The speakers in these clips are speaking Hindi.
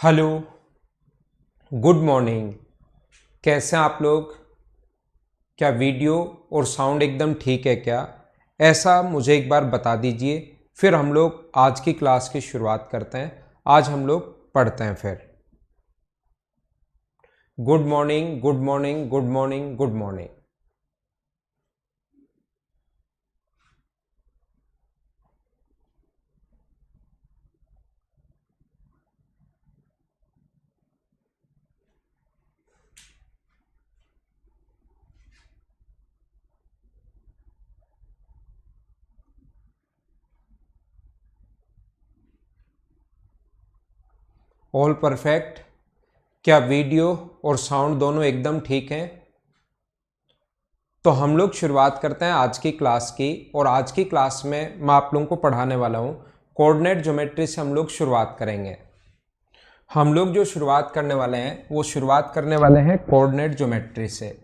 Hello, good morning. कैसे हैं आप लोग? क्या वीडियो और साउंड एकदम ठीक है क्या? ऐसा मुझे एक बार बता दीजिए, फिर हम लोग आज की क्लास की शुरुआत करते हैं। आज हम लोग पढ़ते हैं फिर। Good morning, good morning, good morning, good morning. All perfect. क्या वीडियो और साउंड दोनों एकदम ठीक हैं? तो हम लोग शुरुआत करते हैं आज की क्लास की। और आज की क्लास में मैं आप लोगों को पढ़ाने वाला हूँ कोऑर्डिनेट ज्योमेट्री से हम लोग शुरुआत करेंगे। हम लोग जो शुरुआत करने वाले हैं वो शुरुआत करने वाले हैं कोऑर्डिनेट ज्योमेट्री से।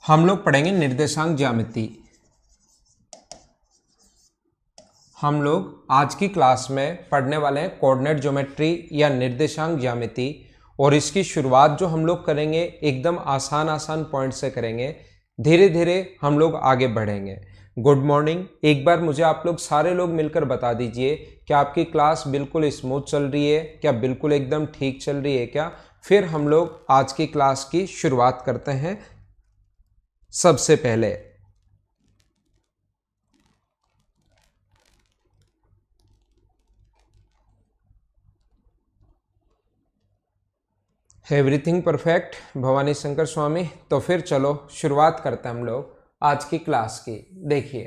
हम लोग पढ़ेंगे निर्देशांक ज्यामिति। हम लोग आज की क्लास में पढ़ने वाले हैं कोऑर्डिनेट ज्योमेट्री या निर्देशांक ज्यामिति। और इसकी शुरुआत जो हम लोग करेंगे एकदम आसान आसान पॉइंट से करेंगे। धीरे धीरे हम लोग आगे बढ़ेंगे। Good morning. एक बार मुझे आप लोग सारे लोग मिलकर बता दीजिए कि आपकी क्लास बिल्कुल स्मूथ चल रही है क्या, बिल्कुल एकदम ठीक चल रही है क्या। फिर हम लोग आज की क्लास की शुरुआत करते हैं। सबसे पहले एवरीथिंग परफेक्ट भवानी शंकर स्वामी। तो फिर चलो शुरुआत करते हैं हम लोग आज की क्लास की। देखिए,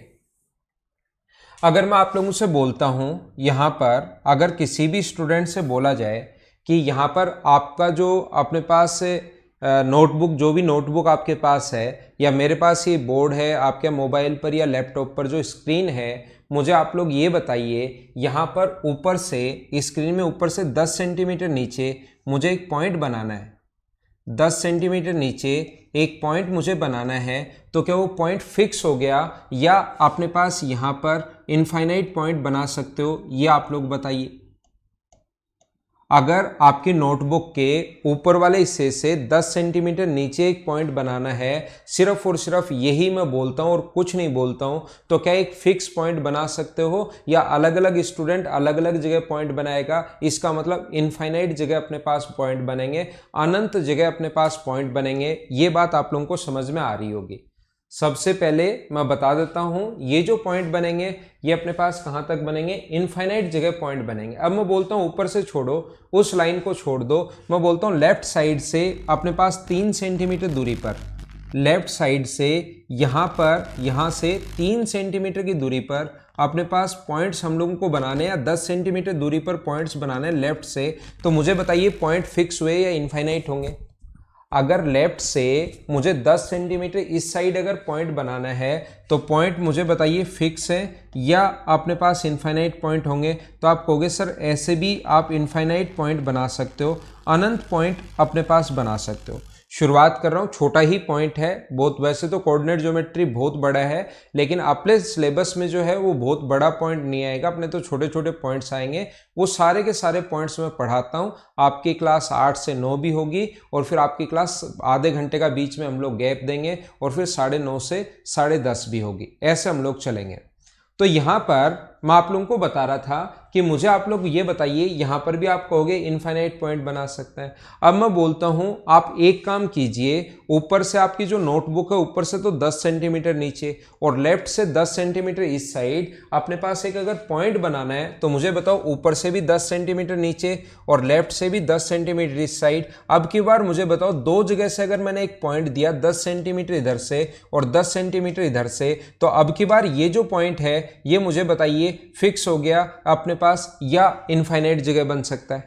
अगर मैं आप लोगों से बोलता हूं यहां पर, अगर किसी भी स्टूडेंट से बोला जाए कि यहां पर आपका जो अपने पास नोटबुक, जो भी नोटबुक आपके पास है या मेरे पास ये बोर्ड है, आपके मोबाइल पर या लैपटॉप पर जो स्क्रीन है, मुझे आप लोग ये बताइए यहाँ पर ऊपर से, स्क्रीन में ऊपर से 10 सेंटीमीटर नीचे मुझे एक पॉइंट बनाना है। 10 सेंटीमीटर नीचे एक पॉइंट मुझे बनाना है। तो क्या वो पॉइंट फिक्स हो गया या अपने पास यहाँ पर इनफाइनाइट पॉइंट बना सकते हो? ये आप लोग बताइए। अगर आपकी नोटबुक के ऊपर वाले हिस्से से 10 सेंटीमीटर नीचे एक पॉइंट बनाना है, सिर्फ और सिर्फ यही मैं बोलता हूं और कुछ नहीं बोलता हूं, तो क्या एक फिक्स पॉइंट बना सकते हो या अलग अलग स्टूडेंट अलग अलग जगह पॉइंट बनाएगा? इसका मतलब इनफाइनाइट जगह अपने पास पॉइंट बनेंगे, अनंत जगह अपने पास पॉइंट बनेंगे। ये बात आप लोगों को समझ में आ रही होगी। सबसे पहले मैं बता देता हूं, ये जो पॉइंट बनेंगे ये अपने पास कहां तक बनेंगे? इनफाइनाइट जगह पॉइंट बनेंगे। अब मैं बोलता हूं ऊपर से छोड़ो, उस लाइन को छोड़ दो। मैं बोलता हूं लेफ्ट साइड से अपने पास 3 सेंटीमीटर दूरी पर, लेफ्ट साइड से यहां पर, यहां से 3 सेंटीमीटर की दूरी पर अपने पास पॉइंट्स हम लोगों को बनाने, या 10 सेंटीमीटर दूरी पर पॉइंट्स बनाने लेफ्ट से। तो मुझे बताइए पॉइंट फिक्स हुए या इनफाइनाइट होंगे? अगर लेफ्ट से मुझे 10 सेंटीमीटर इस साइड अगर पॉइंट बनाना है तो पॉइंट मुझे बताइए फिक्स है या अपने पास इनफाइनाइट पॉइंट होंगे? तो आप कहोगे सर ऐसे भी आप इनफाइनाइट पॉइंट बना सकते हो, अनंत पॉइंट अपने पास बना सकते हो। शुरुआत कर रहा हूँ, छोटा ही पॉइंट है बहुत। वैसे तो कोऑर्डिनेट ज्योमेट्री बहुत बड़ा है, लेकिन अपने सिलेबस में जो है वो बहुत बड़ा पॉइंट नहीं आएगा, अपने तो छोटे छोटे पॉइंट्स आएंगे। वो सारे के सारे पॉइंट्स मैं पढ़ाता हूँ। आपकी क्लास 8 से 9 भी होगी और फिर आपकी क्लास आधे घंटे का बीच में हम लोग गैप देंगे और फिर 9:30 से 10:30 भी होगी। ऐसे हम लोग चलेंगे। तो यहां पर मैं आप लोगों को बता रहा था कि मुझे आप लोग ये बताइए, यहां पर भी आप कहोगे इनफाइनाइट पॉइंट बना सकते हैं। अब मैं बोलता हूं आप एक काम कीजिए, ऊपर से आपकी जो नोटबुक है ऊपर से तो 10 सेंटीमीटर नीचे और लेफ्ट से 10 सेंटीमीटर इस साइड अपने पास एक अगर पॉइंट बनाना है, तो मुझे बताओ ऊपर से भी 10 सेंटीमीटर नीचे और लेफ्ट से भी 10 सेंटीमीटर इस साइड। अब की बार मुझे बताओ दो जगह से अगर मैंने एक पॉइंट दिया 10 सेंटीमीटर इधर से और 10 सेंटीमीटर इधर से, तो अब की बार ये जो पॉइंट है ये मुझे बताइए फिक्स हो गया अपने पास या इनफाइनाइट जगह बन सकता है?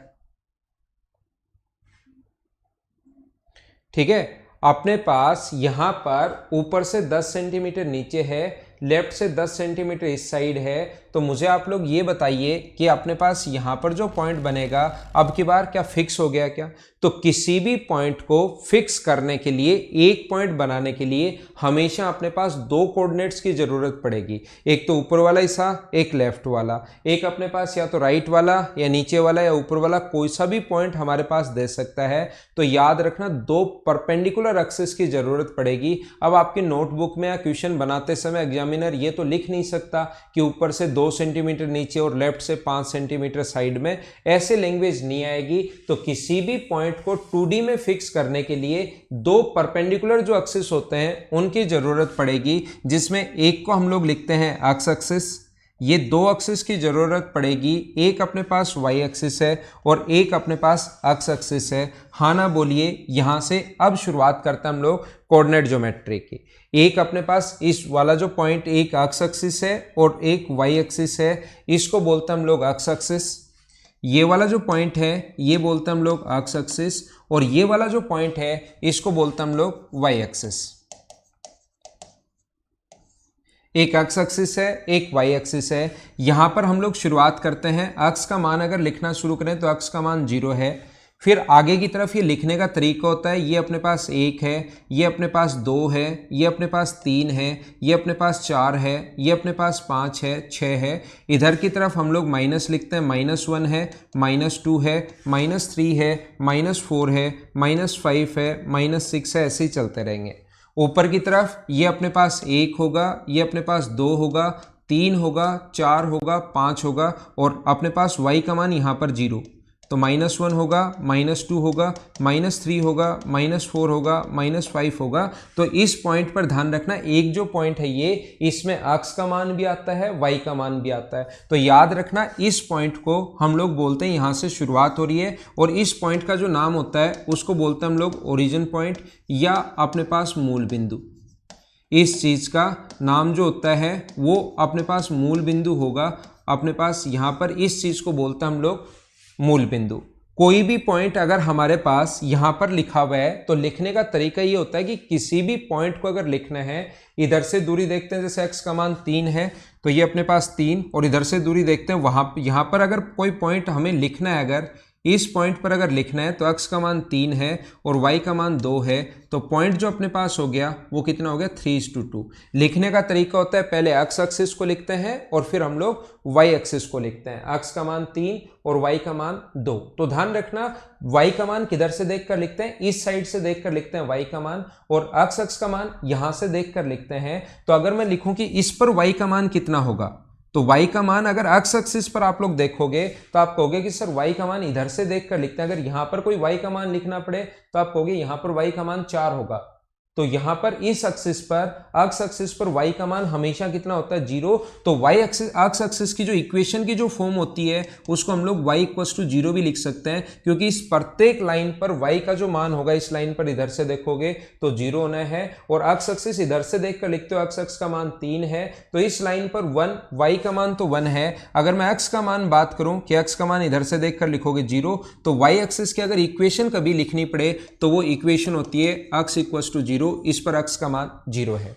ठीक है, अपने पास यहां पर ऊपर से 10 सेंटीमीटर नीचे है, लेफ्ट से 10 सेंटीमीटर इस साइड है, तो मुझे आप लोग ये बताइए कि अपने पास यहाँ पर जो पॉइंट बनेगा अब की बार क्या फिक्स हो गया क्या? तो किसी भी पॉइंट को फिक्स करने के लिए, एक पॉइंट बनाने के लिए हमेशा अपने पास दो कोऑर्डिनेट्स की जरूरत पड़ेगी, एक तो ऊपर वाला हिस्सा, एक लेफ्ट वाला। एक अपने पास या तो राइट वाला या नीचे वाला या ऊपर वाला कोई सा भी पॉइंट हमारे पास दे सकता है। तो याद रखना दो परपेंडिकुलर एक्सिस की जरूरत पड़ेगी। अब आपकी नोटबुक में या क्वेश्चन बनाते समय एग्जामिनर ये तो लिख नहीं सकता कि ऊपर से 2 सेंटीमीटर नीचे और लेफ्ट से 5 सेंटीमीटर साइड में, ऐसे लैंग्वेज नहीं आएगी। तो किसी भी पॉइंट को 2D में फिक्स करने के लिए दो परपेंडिकुलर जो एक्सिस होते हैं उनकी जरूरत पड़ेगी, जिसमें एक को हम लोग लिखते हैं एक्स एक्सिस। ये दो एक्सिस की जरूरत पड़ेगी, एक अपने पास वाई एक्सिस है और एक अपने पास एक्स एक्सिस है। हाँ ना बोलिए। यहां से अब शुरुआत करते हैं हम लोग कोऑर्डिनेट ज्योमेट्री की। एक अपने पास इस वाला जो पॉइंट, एक एक्स एक्सिस है और एक वाई एक्सिस है, इसको बोलते हैं हम लोग एक्स एक्सिस। ये वाला जो पॉइंट है ये बोलते हैं हम लोग एक्स एक्सिस, और ये वाला जो पॉइंट है इसको बोलते हैं हम लोग वाई एक्सिस। एक एक्स एक्सिस है, एक वाई एक्सिस है। यहां पर हम लोग शुरुआत करते हैं, एक्स का मान अगर लिखना शुरू करें तो एक्स का मान 0 है। फिर आगे की तरफ ये लिखने का तरीका होता है, ये अपने पास 1 है, ये अपने पास 2 है, ये अपने पास 3 है, ये अपने पास 4 है, ये अपने पास 5 है, 6 है। इधर की तरफ हम लोग माइनस लिखते हैं, -1 है, -2 है, -3 है, -4 है, -5 है, -6 है, ऐसे ही चलते रहेंगे। ऊपर की तरफ ये अपने पास 1 होगा, ये अपने पास 2 होगा, 3 होगा, 4 होगा, 5 होगा, और अपने पास y का मान यहाँ पर 0, तो -1 होगा, -2 होगा, -3 होगा, -4 होगा, -5 होगा। तो इस पॉइंट पर ध्यान रखना, एक जो पॉइंट है ये, इसमें x का मान भी आता है, y का मान भी आता है। तो याद रखना इस पॉइंट को हम लोग बोलते हैं, यहाँ से शुरुआत हो रही है और इस पॉइंट का जो नाम होता है उसको बोलते हैं हम लोग ओरिजिन पॉइंट या अपने पास मूल बिंदु। इस चीज़ का नाम जो होता है वो अपने पास मूल बिंदु होगा। अपने पास यहाँ पर इस चीज़ को बोलते हैं हम लोग मूल बिंदु। कोई भी पॉइंट अगर हमारे पास यहाँ पर लिखा हुआ है तो लिखने का तरीका ये होता है कि किसी भी पॉइंट को अगर लिखना है, इधर से दूरी देखते हैं, जैसे x का मान 3 है तो ये अपने पास 3, और इधर से दूरी देखते हैं, वहाँ यहाँ पर अगर कोई पॉइंट हमें लिखना है, अगर इस पॉइंट पर अगर लिखना है तो x का मान 3 है और y का मान 2 है। तो पॉइंट जो अपने पास हो गया वो कितना हो गया, 3:2। लिखने का तरीका होता है, पहले x एक्सिस को लिखते हैं और फिर हम लोग y एक्सिस को लिखते हैं। x का मान 3 और y का मान 2। तो ध्यान रखना y का मान किधर से देखकर लिखते हैं, इस साइड से देखकर लिखते हैं y का मान, और x का मान यहां से देखकर लिखते हैं। तो अगर मैं लिखूं कि इस पर y का मान कितना होगा, तो y का मान अगर x एक्सिस पर आप लोग देखोगे तो आप कहोगे कि सर y का मान इधर से देखकर लिखते हैं। अगर यहां पर कोई y का मान लिखना पड़े तो आप कहोगे यहां पर y का मान 4 होगा। तो यहां पर इस एक्सिस पर, x एक्सिस पर y का मान हमेशा कितना होता है, 0। तो y एक्सिस एक्सिस की जो इक्वेशन की जो फॉर्म होती है उसको हम लोग y = 0 भी लिख सकते हैं, क्योंकि इस प्रत्येक लाइन पर y का जो मान होगा, इस लाइन पर इधर से देखोगे तो 0 होना है, और x एक्सिस इधर से देखकर लिखते हो, x का मान 3 है तो इस लाइन पर 1, y का मान तो 1 है। अगर मैं x का मान बात करूं कि x का मान इधर से देखकर लिखोगे 0, तो y एक्सिस की अगर इक्वेशन कभी लिखनी पड़े तो वो इक्वेशन होती है x = 0, इस पर x का मान 0 है।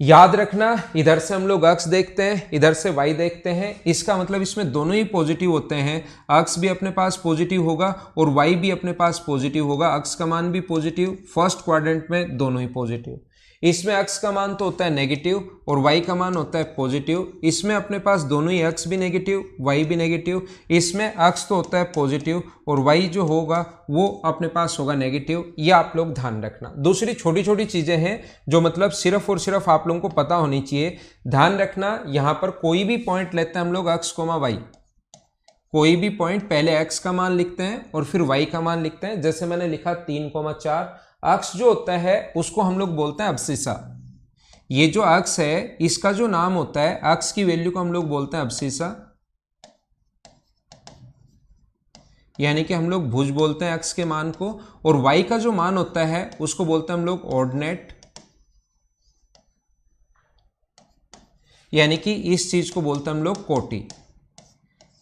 याद रखना इधर से हम लोग x देखते हैं, इधर से y देखते हैं, इसका मतलब इसमें दोनों ही पॉजिटिव होते हैं। x भी अपने पास पॉजिटिव होगा और y भी अपने पास पॉजिटिव होगा। x का मान भी पॉजिटिव, फर्स्ट क्वाड्रेंट में दोनों ही पॉजिटिव। इसमें x का मान तो होता है नेगेटिव और y का मान होता है पॉजिटिव। इसमें अपने पास दोनों ही x भी नेगेटिव, y भी नेगेटिव। इसमें x तो होता है पॉजिटिव और y जो होगा वो अपने पास होगा नेगेटिव। ये आप लोग ध्यान रखना। दूसरी छोटी छोटी चीजें हैं जो मतलब सिर्फ और सिर्फ आप लोगों को पता होनी चाहिए। ध्यान रखना, यहाँ पर कोई भी पॉइंट लेते हैं हम लोग x, y, कोई भी पॉइंट पहले x का मान लिखते हैं और फिर y का मान लिखते हैं। जैसे मैंने लिखा 3,4, अक्ष जो होता है उसको हम लोग बोलते हैं अब्सिसा। ये जो अक्ष है इसका जो नाम होता है, अक्ष की वैल्यू को हम लोग बोलते हैं अब्सिसा, यानी कि हम लोग भुज बोलते हैं अक्ष के मान को। और y का जो मान होता है उसको बोलते हैं हम लोग ऑर्डिनेट, यानी कि इस चीज को बोलते हैं हम लोग कोटि।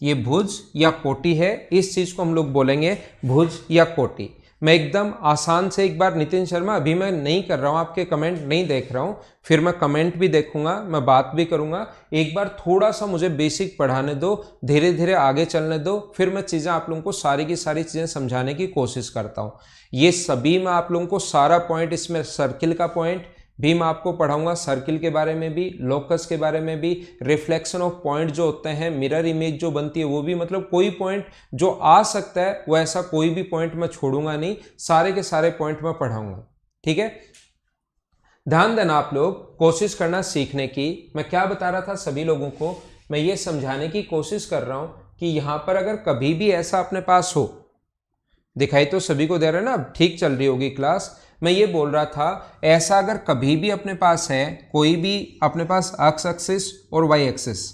ये भुज या कोटि है, इस चीज को हम लोग बोलेंगे भुज या कोटि। मैं एकदम आसान से एक बार नितिन शर्मा अभी मैं नहीं कर रहा हूँ, आपके कमेंट नहीं देख रहा हूँ, फिर मैं कमेंट भी देखूंगा, मैं बात भी करूंगा। एक बार थोड़ा सा मुझे बेसिक पढ़ाने दो, धीरे धीरे आगे चलने दो, फिर मैं चीज़ें आप लोगों को सारी की सारी चीज़ें समझाने की कोशिश करता हूँ। ये सभी मैं आप लोगों को सारा पॉइंट, इसमें सर्किल का पॉइंट भी मैं आपको पढ़ाऊंगा, सर्किल के बारे में भी, लोकस के बारे में भी, रिफ्लेक्शन ऑफ पॉइंट जो होते हैं, मिरर इमेज जो बनती है वो भी, मतलब कोई पॉइंट जो आ सकता है वो ऐसा कोई भी पॉइंट मैं छोड़ूंगा नहीं, सारे के सारे पॉइंट मैं पढ़ाऊंगा। ठीक है, ध्यान देना आप लोग, कोशिश करना सीखने की। मैं क्या बता रहा था सभी लोगों को, मैं ये समझाने की कोशिश कर रहा हूं कि यहां पर अगर कभी भी ऐसा अपने पास हो, दिखाई तो सभी को दे रहा है ना, ठीक चल रही होगी क्लास। मैं ये बोल रहा था, ऐसा अगर कभी भी अपने पास है, कोई भी अपने पास एक्स एक्सिस और वाई एक्सिस,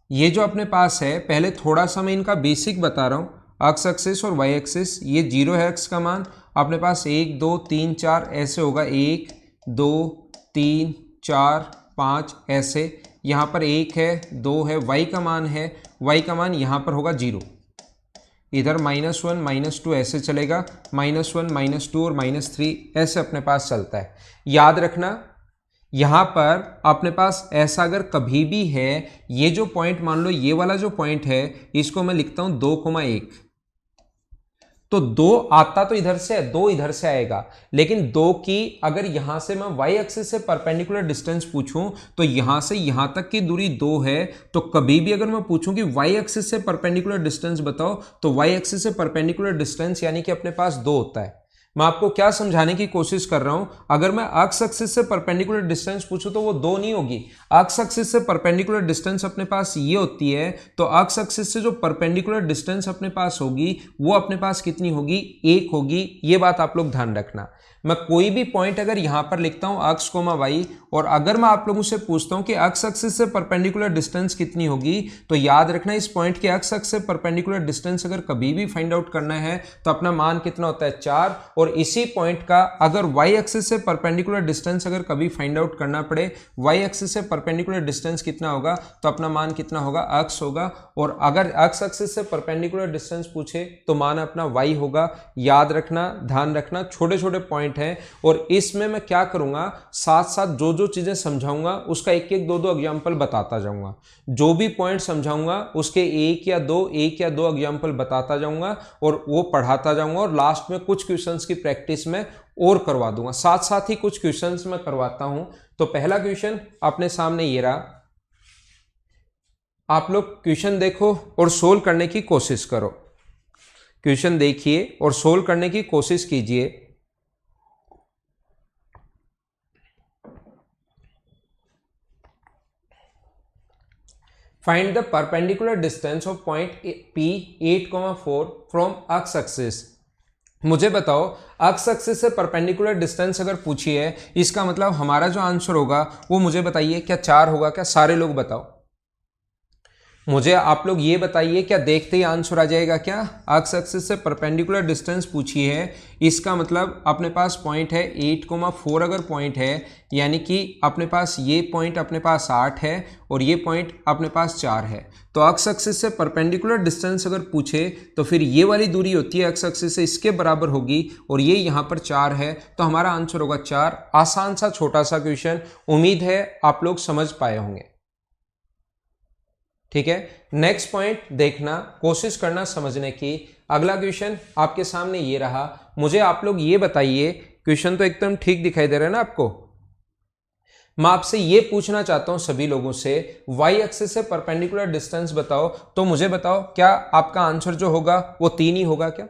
ये जो अपने पास है, पहले थोड़ा सा मैं इनका बेसिक बता रहा हूँ। एक्स एक्सिस और वाई एक्सिस, ये 0 है एक्स का मान, अपने पास 1 2 3 4 ऐसे होगा, 1 2 3 4 5 ऐसे, यहाँ पर 1 है 2 है, वाई का मान है, वाई का मान यहाँ पर होगा 0, इधर -1 -2 ऐसे चलेगा, -1 -2 और -3 ऐसे अपने पास चलता है। याद रखना, यहां पर अपने पास ऐसा अगर कभी भी है, ये जो पॉइंट मान लो, ये वाला जो पॉइंट है, इसको मैं लिखता हूं 2,1, तो 2 आता तो इधर से है, 2 इधर से आएगा, लेकिन 2 की अगर यहां से मैं y एक्सिस से परपेंडिकुलर डिस्टेंस पूछूं तो यहां से यहां तक की दूरी 2 है, तो कभी भी अगर मैं पूछूं कि y एक्सिस से परपेंडिकुलर डिस्टेंस बताओ, तो y एक्सिस से परपेंडिकुलर डिस्टेंस यानी कि अपने पास 2 होता है। मैं आपको क्या समझाने की कोशिश कर रहा हूं, अगर मैं एक्स एक्सिस से परपेंडिकुलर डिस्टेंस पूछूं तो वो 2 नहीं होगी। एक्स एक्सिस से परपेंडिकुलर डिस्टेंस अपने पास ये होती है, तो एक्स एक्सिस से जो परपेंडिकुलर डिस्टेंस अपने पास होगी वो अपने पास कितनी होगी, 1 होगी। ये बात आप लोग ध्यान रखना। मैं कोई भी पॉइंट अगर यहां पर लिखता हूं एक्स कोमा वाई, और अगर मैं आप लोगों से पूछता हूं कि एक्स एक्सिस से परपेंडिकुलर डिस्टेंस कितनी होगी, तो याद रखना इस पॉइंट के एक्स एक्सिस से परपेंडिकुलर डिस्टेंस अगर कभी भी फाइंड आउट करना है तो अपना मान कितना होता है, 4। और इसी पॉइंट का अगर वाई एक्सिस से परपेंडिकुलर डिस्टेंस अगर कभी फाइंड आउट करना पड़े, वाई एक्सिस से परपेंडिकुलर डिस्टेंस कितना होगा, तो अपना मान कितना होगा, एक्स होगा। और अगर एक्स एक्सिस से परपेंडिकुलर डिस्टेंस पूछे तो मान अपना वाई होगा। याद रखना, ध्यान रखना, छोटे छोटे पॉइंट है। और इसमें मैं क्या करूंगा, साथ साथ जो जो चीजें समझाऊंगा उसका एक एक दो एग्जांपल बताता जाऊंगा। जो भी पॉइंट समझाऊंगा उसके एक या दो एग्जांपल बताता जाऊंगा और वो पढ़ाता जाऊंगा, और लास्ट में कुछ क्वेश्चंस की प्रैक्टिस में और करवा दूंगा। साथ साथ ही कुछ क्वेश्चंस मैं करवाता हूं। तो पहला क्वेश्चन अपने सामने ये रहा, आप लोग क्वेश्चन देखो और सोल्व करने की कोशिश करो। क्वेश्चन देखिए और सोल्व करने की कोशिश कीजिए। Find the perpendicular distance of point P 8,4 from x axis। मुझे बताओ, x एक्सिस से परपेंडिकुलर डिस्टेंस अगर पूछी है, इसका मतलब हमारा जो आंसर होगा वो मुझे बताइए, क्या 4 होगा? क्या सारे लोग बताओ मुझे, आप लोग ये बताइए, क्या देखते ही आंसर आ जाएगा क्या? एक्स एक्सिस से परपेंडिकुलर डिस्टेंस पूछी है, इसका मतलब अपने पास पॉइंट है 8,4 अगर पॉइंट है, यानी कि अपने पास ये पॉइंट अपने पास 8 है और ये पॉइंट अपने पास 4 है। तो एक्स एक्सिस से परपेंडिकुलर डिस्टेंस अगर पूछे तो फिर ये वाली दूरी होती है एक्स एक्सिस से, इसके बराबर होगी, और ये यहाँ पर 4 है, तो हमारा आंसर होगा 4। आसान सा छोटा सा क्वेश्चन, उम्मीद है आप लोग समझ पाए होंगे। ठीक है, नेक्स्ट पॉइंट देखना, कोशिश करना समझने की। अगला क्वेश्चन आपके सामने ये रहा, मुझे आप लोग ये बताइए, क्वेश्चन तो एकदम ठीक दिखाई दे रहा है ना आपको? मैं आपसे ये पूछना चाहता हूं सभी लोगों से, y एक्सिस से परपेंडिकुलर डिस्टेंस बताओ, तो मुझे बताओ क्या आपका आंसर जो होगा वो 3 ही होगा क्या?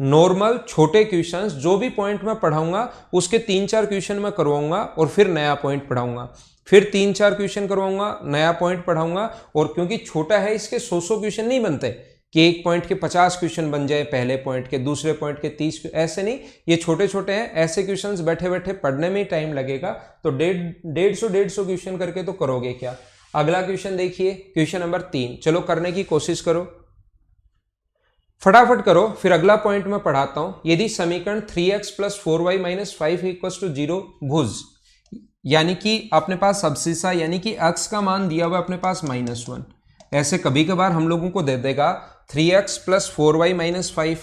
नॉर्मल छोटे क्वेश्चंस जो भी पॉइंट मैं पढ़ाऊंगा उसके 3-4 क्वेश्चन मैं करवाऊंगा और फिर नया पॉइंट पढ़ाऊंगा, फिर 3-4 क्वेश्चन करवाऊंगा, नया पॉइंट पढ़ाऊंगा। और क्योंकि छोटा है इसके 100 क्वेश्चन नहीं बनते कि एक पॉइंट के 50 क्वेश्चन बन जाए, पहले पॉइंट के, दूसरे पॉइंट के 30, ऐसे नहीं, ये छोटे छोटे हैं। ऐसे क्वेश्चंस बैठे बैठे पढ़ने में ही टाइम लगेगा, तो 150 क्वेश्चन करके तो करोगे क्या? अगला क्वेश्चन देखिए, क्वेश्चन नंबर 3, चलो करने की कोशिश करो, फटाफट करो, फिर अगला पॉइंट मैं पढ़ाता हूं। यदि समीकरण 3x + 4y - 5 = 0 भुज, यानी कि अपने पास अब्सिसा यानी कि x का मान दिया हुआ अपने पास -1, ऐसे कभी कभार हम लोगों को दे देगा 3x + 4y - 5,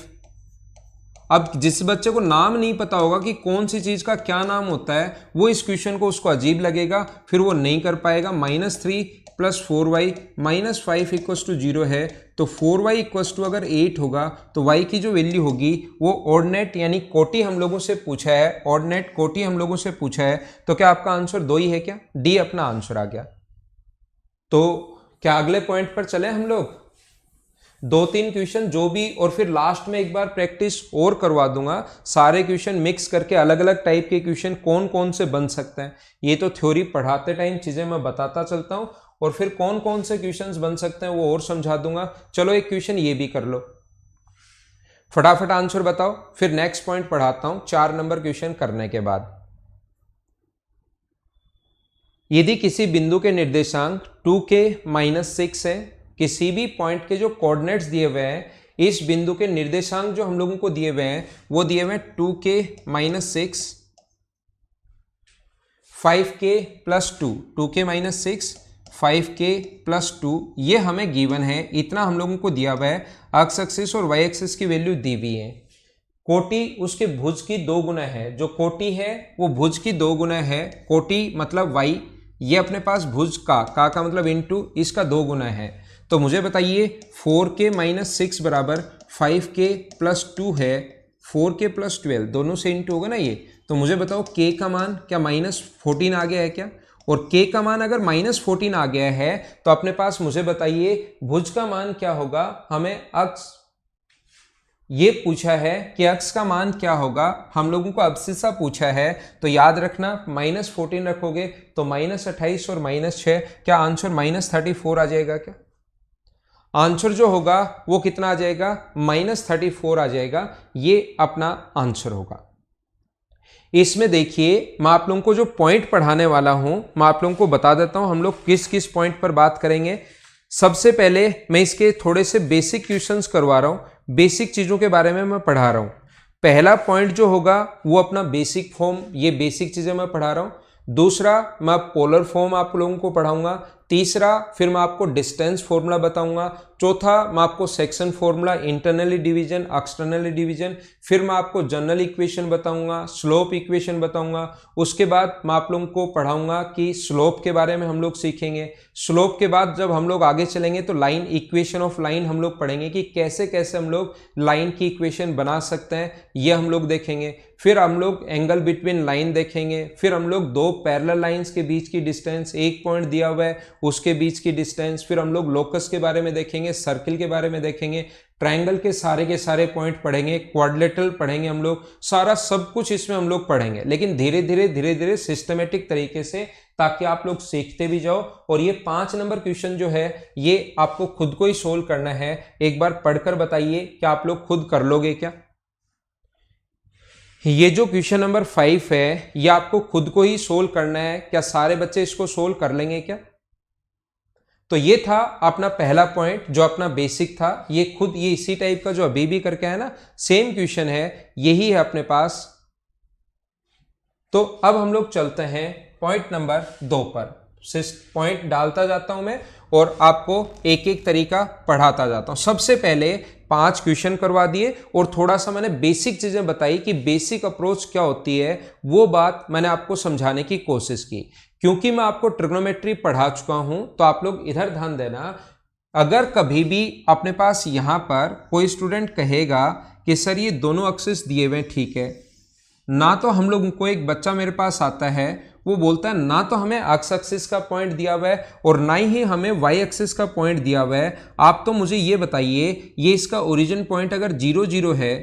अब जिस बच्चे को नाम नहीं पता होगा कि कौन सी चीज का क्या नाम होता है, वो इस क्वेश्चन को उसको अजीब लगेगा, फिर वो नहीं कर पाएगा। -3 + 4y -5 = 0 है, तो 4y = अगर 8 होगा तो y की जो वैल्यू होगी वो ऑर्डिनेट यानी कोटि हम लोगों से पूछा है, ऑर्डिनेट कोटि हम लोगों से पूछा है, तो क्या आपका आंसर 2 ही है क्या? डी अपना आंसर आ गया। तो क्या अगले पॉइंट पर चले हम लोग? 2-3 क्वेश्चन जो भी, और फिर लास्ट में एक बार प्रैक्टिस और करवा दूंगा, सारे क्वेश्चन मिक्स करके अलग अलग टाइप के क्वेश्चन कौन कौन से बन सकते हैं। ये तो थ्योरी पढ़ाते टाइम चीजें मैं बताता चलता हूं, और फिर कौन कौन से क्वेश्चंस बन सकते हैं वो और समझा दूंगा। चलो एक क्वेश्चन ये भी कर लो, फटाफट आंसर बताओ, फिर नेक्स्ट पॉइंट पढ़ाता हूं 4 नंबर क्वेश्चन करने के बाद। यदि किसी बिंदु के निर्देशांक 2k-6 है, किसी भी पॉइंट के जो कोऑर्डिनेट्स दिए हुए हैं, इस बिंदु के निर्देशांक जो हम लोगों को दिए हुए हैं वो दिए हुए हैं 2k-6, 5k + 2, 2k-6, 5k + 2, ये हमें गिवन है, इतना हम लोगों को दिया हुआ है। एक्स एक्सिस और वाई एक्सिस की वैल्यू दी हुई है। कोटि उसके भुज की 2 गुना है, जो कोटि है वो भुज की 2 गुना है। कोटि मतलब वाई, ये अपने पास भुज का मतलब इनटू इसका 2 गुना है। तो मुझे बताइए 4k-6 बराबर 5k + 2 है, 4k + 12 दोनों से इंटू होगा ना ये। तो मुझे बताओ k का मान क्या -14 आ गया है क्या? और k का मान अगर -14 आ गया है तो अपने पास मुझे बताइए भुज का मान क्या होगा। हमें अक्ष ये पूछा है कि अक्ष का मान क्या होगा, हम लोगों को अब्सिस्सा पूछा है, तो याद रखना -14 रखोगे तो -28 और -6, क्या आंसर -34 आ जाएगा क्या? आंसर जो होगा वो कितना आ जाएगा? -34 आ जाएगा, ये अपना आंसर होगा। इसमें देखिए मैं आप लोगों को जो पॉइंट पढ़ाने वाला हूं, मैं आप लोगों को बता देता हूं हम लोग किस किस पॉइंट पर बात करेंगे। सबसे पहले मैं इसके थोड़े से बेसिक क्वेश्चंस करवा रहा हूं, बेसिक चीजों के बारे में मैं पढ़ा रहा हूं। पहला पॉइंट जो होगा वो अपना बेसिक फॉर्म, ये बेसिक चीजें मैं पढ़ा रहा हूं। दूसरा मैं पोलर फॉर्म आप लोगों को पढ़ाऊंगा। तीसरा फिर मैं आपको डिस्टेंस फॉर्मूला बताऊंगा। चौथा मैं आपको section formula, internally division, externally division. फिर मैं आपको जनरल इक्वेशन बताऊंगा, स्लोप इक्वेशन बताऊंगा। उसके बाद मैं आप लोगों को पढ़ाऊंगा कि स्लोप के बारे में हम लोग सीखेंगे। स्लोप के बाद जब हम लोग आगे चलेंगे तो लाइन, इक्वेशन ऑफ लाइन हम लोग पढ़ेंगे कि कैसे कैसे हम लोग लाइन की इक्वेशन बना सकते हैं, ये हम लोग देखेंगे। फिर हम लोग एंगल बिटवीन लाइन देखेंगे। फिर हम लोग 2 पैरेलल लाइंस के बीच की डिस्टेंस, एक पॉइंट दिया हुआ है उसके बीच की डिस्टेंस। फिर हम लोग लोकस के बारे में देखेंगे, सर्किल के बारे में देखेंगे, ट्रायंगल के सारे पॉइंट पढ़ेंगे, क्वाड्रिलेटरल पढ़ेंगे हम लोग, सारा सब कुछ इसमें हम लोग पढ़ेंगे, लेकिन धीरे धीरे सिस्टमेटिक तरीके से, ताकि आप लोग सीखते भी जाओ। और ये 5 नंबर क्वेश्चन जो है ये आपको खुद को ही सोल्व करना है। एक बार पढ़कर बताइए कि आप लोग खुद कर लोगे क्या? ये जो क्वेश्चन नंबर 5 है ये आपको खुद को ही सोल्व करना है, क्या सारे बच्चे इसको सोल्व कर लेंगे क्या? तो ये था अपना पहला पॉइंट जो अपना बेसिक था। ये खुद ये इसी टाइप का जो अभी भी करके है ना, सेम क्वेश्चन है, यही है अपने पास। तो अब हम लोग चलते हैं पॉइंट नंबर 2 पर। पॉइंट डालता जाता हूं मैं और आपको एक एक तरीका पढ़ाता जाता हूं। सबसे पहले 5 क्वेश्चन करवा दिए और थोड़ा सा मैंने बेसिक चीजें बताई कि बेसिक अप्रोच क्या होती है, वो बात मैंने आपको समझाने की कोशिश की। क्योंकि मैं आपको ट्रिग्नोमेट्री पढ़ा चुका हूं तो आप लोग इधर ध्यान देना। अगर कभी भी अपने पास यहां पर कोई स्टूडेंट कहेगा कि सर ये दोनों एक्सिस दिए हुए, ठीक है ना, तो हम लोग को एक बच्चा मेरे पास आता है, वो बोलता है ना तो हमें एक्स एक्सिस का पॉइंट दिया हुआ है और ना ही हमें वाई एक्सिस का पॉइंट दिया हुआ है। आप तो मुझे ये बताइए, ये इसका ओरिजिन पॉइंट अगर 0 0 है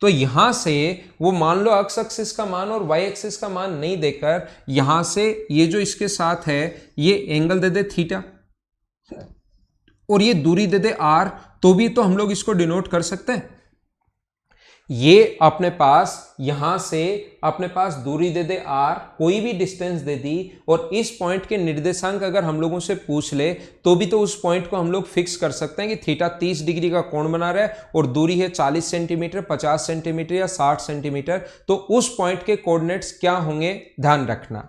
तो यहां से वो मान लो एक्स एक्सिस का मान और वाई एक्सिस का मान नहीं देकर यहां से ये जो इसके साथ है ये एंगल दे दे थीटा और ये दूरी दे दे आर, तो भी तो हम लोग इसको डिनोट कर सकते हैं। ये अपने पास यहां से अपने पास दूरी दे दे आर, कोई भी डिस्टेंस दे दी, और इस पॉइंट के निर्देशांक अगर हम लोगों से पूछ ले तो भी तो उस पॉइंट को हम लोग फिक्स कर सकते हैं कि थीटा 30 डिग्री का कोण बना रहा है और दूरी है 40 सेंटीमीटर, 50 सेंटीमीटर या 60 सेंटीमीटर। तो उस पॉइंट के कोऑर्डिनेट्स क्या होंगे, ध्यान रखना।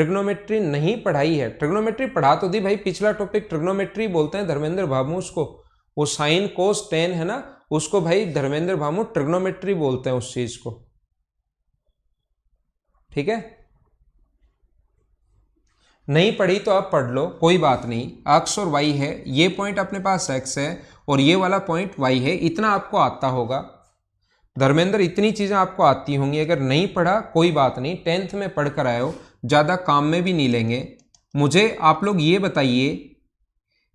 ट्रिग्नोमेट्री नहीं पढ़ाई है। ट्रिग्नोमेट्री पढ़ा तो दी भाई, पिछला टॉपिक ट्रिग्नोमेट्री बोलते हैं धर्मेंद्र भामू उसको, वो साइन कोस टेन है ना, उसको भाई धर्मेंद्र भामू ट्रिग्नोमेट्री बोलते हैं उस चीज को, ठीक है। नहीं पढ़ी तो आप पढ़ लो, कोई बात नहीं। एक्स और वाई है, ये पॉइंट अपने पास एक्स है और ये वाला पॉइंट वाई है, इतना आपको आता होगा धर्मेंद्र, इतनी चीजें आपको आती होंगी। अगर नहीं पढ़ा कोई बात नहीं, 10th में पढ़ कर आए हो, ज्यादा काम में भी नहीं लेंगे। मुझे आप लोग ये बताइए,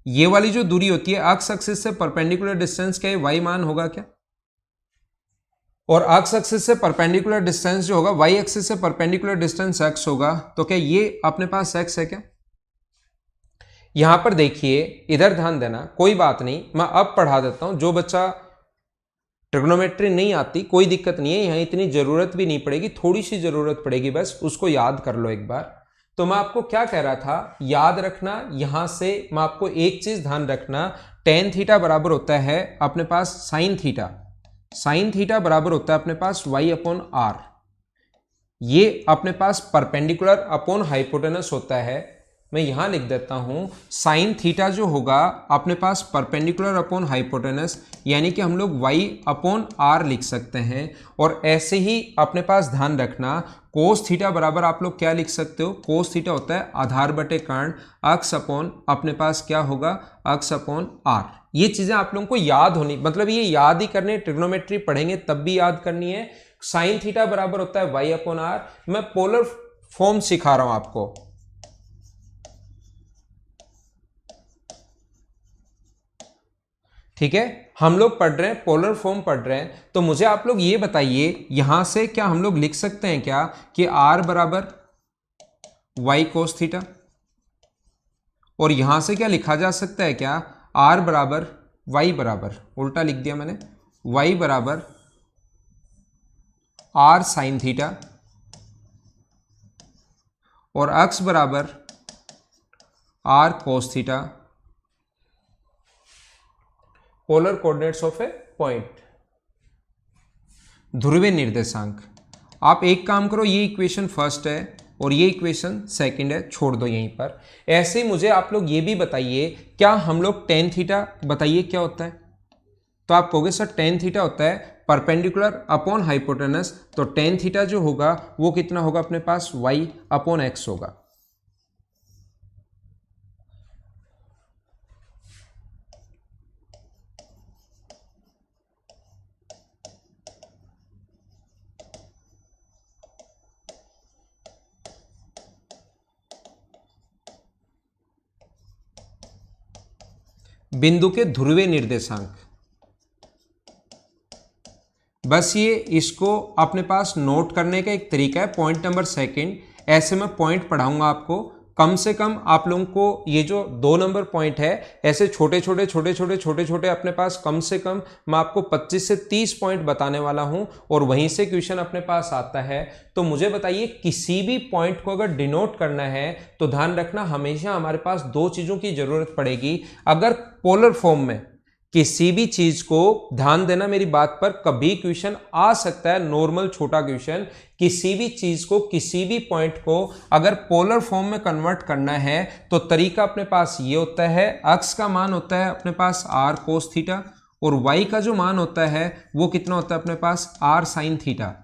ये वाली जो दूरी होती है एक्स एक्सिस से परपेंडिकुलर डिस्टेंस क्या वाई मान होगा क्या? और एक्स एक्सिस से परपेंडिकुलर डिस्टेंस जो होगा वाई एक्सिस से परपेंडिकुलर डिस्टेंस एक्स होगा, तो क्या ये अपने पास एक्स है क्या? यहां पर देखिए, इधर ध्यान देना, कोई बात नहीं, मैं अब पढ़ा देता हूं। जो बच्चा ट्रिग्नोमेट्री नहीं आती कोई दिक्कत नहीं है, यहां इतनी जरूरत भी नहीं पड़ेगी, थोड़ी सी जरूरत पड़ेगी, बस उसको याद कर लो एक बार। तो मैं आपको क्या कह रहा था, याद रखना, यहां से मैं आपको एक चीज ध्यान रखना, टेन थीटा बराबर होता है अपने पास साइन थीटा, साइन थीटा बराबर होता है अपने पास वाई अपॉन आर, ये अपने पास परपेंडिकुलर अपॉन हाइपोटेनस होता है। मैं यहां लिख देता हूं, साइन थीटा जो होगा अपने पास परपेंडिकुलर अपॉन हाइपोटेनस, यानी कि हम लोग y अपॉन आर लिख सकते हैं। और ऐसे ही अपने पास ध्यान रखना, कोस थीटा बराबर आप लोग क्या लिख सकते हो, कोस थीटा होता है आधार बटे कर्ण, अक्स अपॉन अपने पास क्या होगा, अक्स अपॉन आर। ये चीजें आप लोगों को याद होनी, मतलब ये याद ही करने, ट्रिग्नोमेट्री पढ़ेंगे तब भी याद करनी है। साइन थीटा बराबर होता है y अपॉन आर। मैं पोलर फॉर्म सिखा रहा हूं आपको, ठीक है। हम लोग पढ़ रहे हैं पोलर फॉर्म पढ़ रहे हैं, तो मुझे आप लोग ये बताइए, यहां से क्या हम लोग लिख सकते हैं क्या कि r बराबर y कोस थीटा, और यहां से क्या लिखा जा सकता है क्या, r बराबर y बराबर, उल्टा लिख दिया मैंने, y बराबर r साइन थीटा, और x बराबर r cos theta, polar coordinates of A point, ध्रुवीय निर्देशांक। आप एक काम करो, ये इक्वेशन फर्स्ट है और ये इक्वेशन सेकंड है, छोड़ दो यहीं पर। ऐसे ही मुझे आप लोग ये भी बताइए, क्या हम लोग टेन थीटा बताइए क्या होता है? तो आप कहोगे सर टेन थीटा होता है परपेंडिकुलर अपॉन हाइपोटेनस, तो टेन थीटा जो होगा वो कितना होगा अपने पास, y अपॉन एक्स होगा। बिंदु के ध्रुवीय निर्देशांक, बस ये इसको अपने पास नोट करने का एक तरीका है, पॉइंट नंबर सेकंड। ऐसे मैं पॉइंट पढ़ाऊंगा आपको, कम से कम आप लोगों को ये जो 2 नंबर पॉइंट है, ऐसे छोटे छोटे अपने पास कम से कम मैं आपको 25 से 30 पॉइंट बताने वाला हूं, और वहीं से क्वेश्चन अपने पास आता है। तो मुझे बताइए, किसी भी पॉइंट को अगर डिनोट करना है तो ध्यान रखना, हमेशा हमारे पास 2 चीजों की जरूरत पड़ेगी। अगर पोलर फॉर्म में किसी भी चीज को, ध्यान देना मेरी बात पर, कभी क्वेश्चन आ सकता है, नॉर्मल छोटा क्वेश्चन, किसी भी चीज को, किसी भी पॉइंट को अगर पोलर फॉर्म में कन्वर्ट करना है तो तरीका अपने पास ये होता है, x का मान होता है अपने पास r कोस थीटा, और y का जो मान होता है वो कितना होता है अपने पास r साइन थीटा।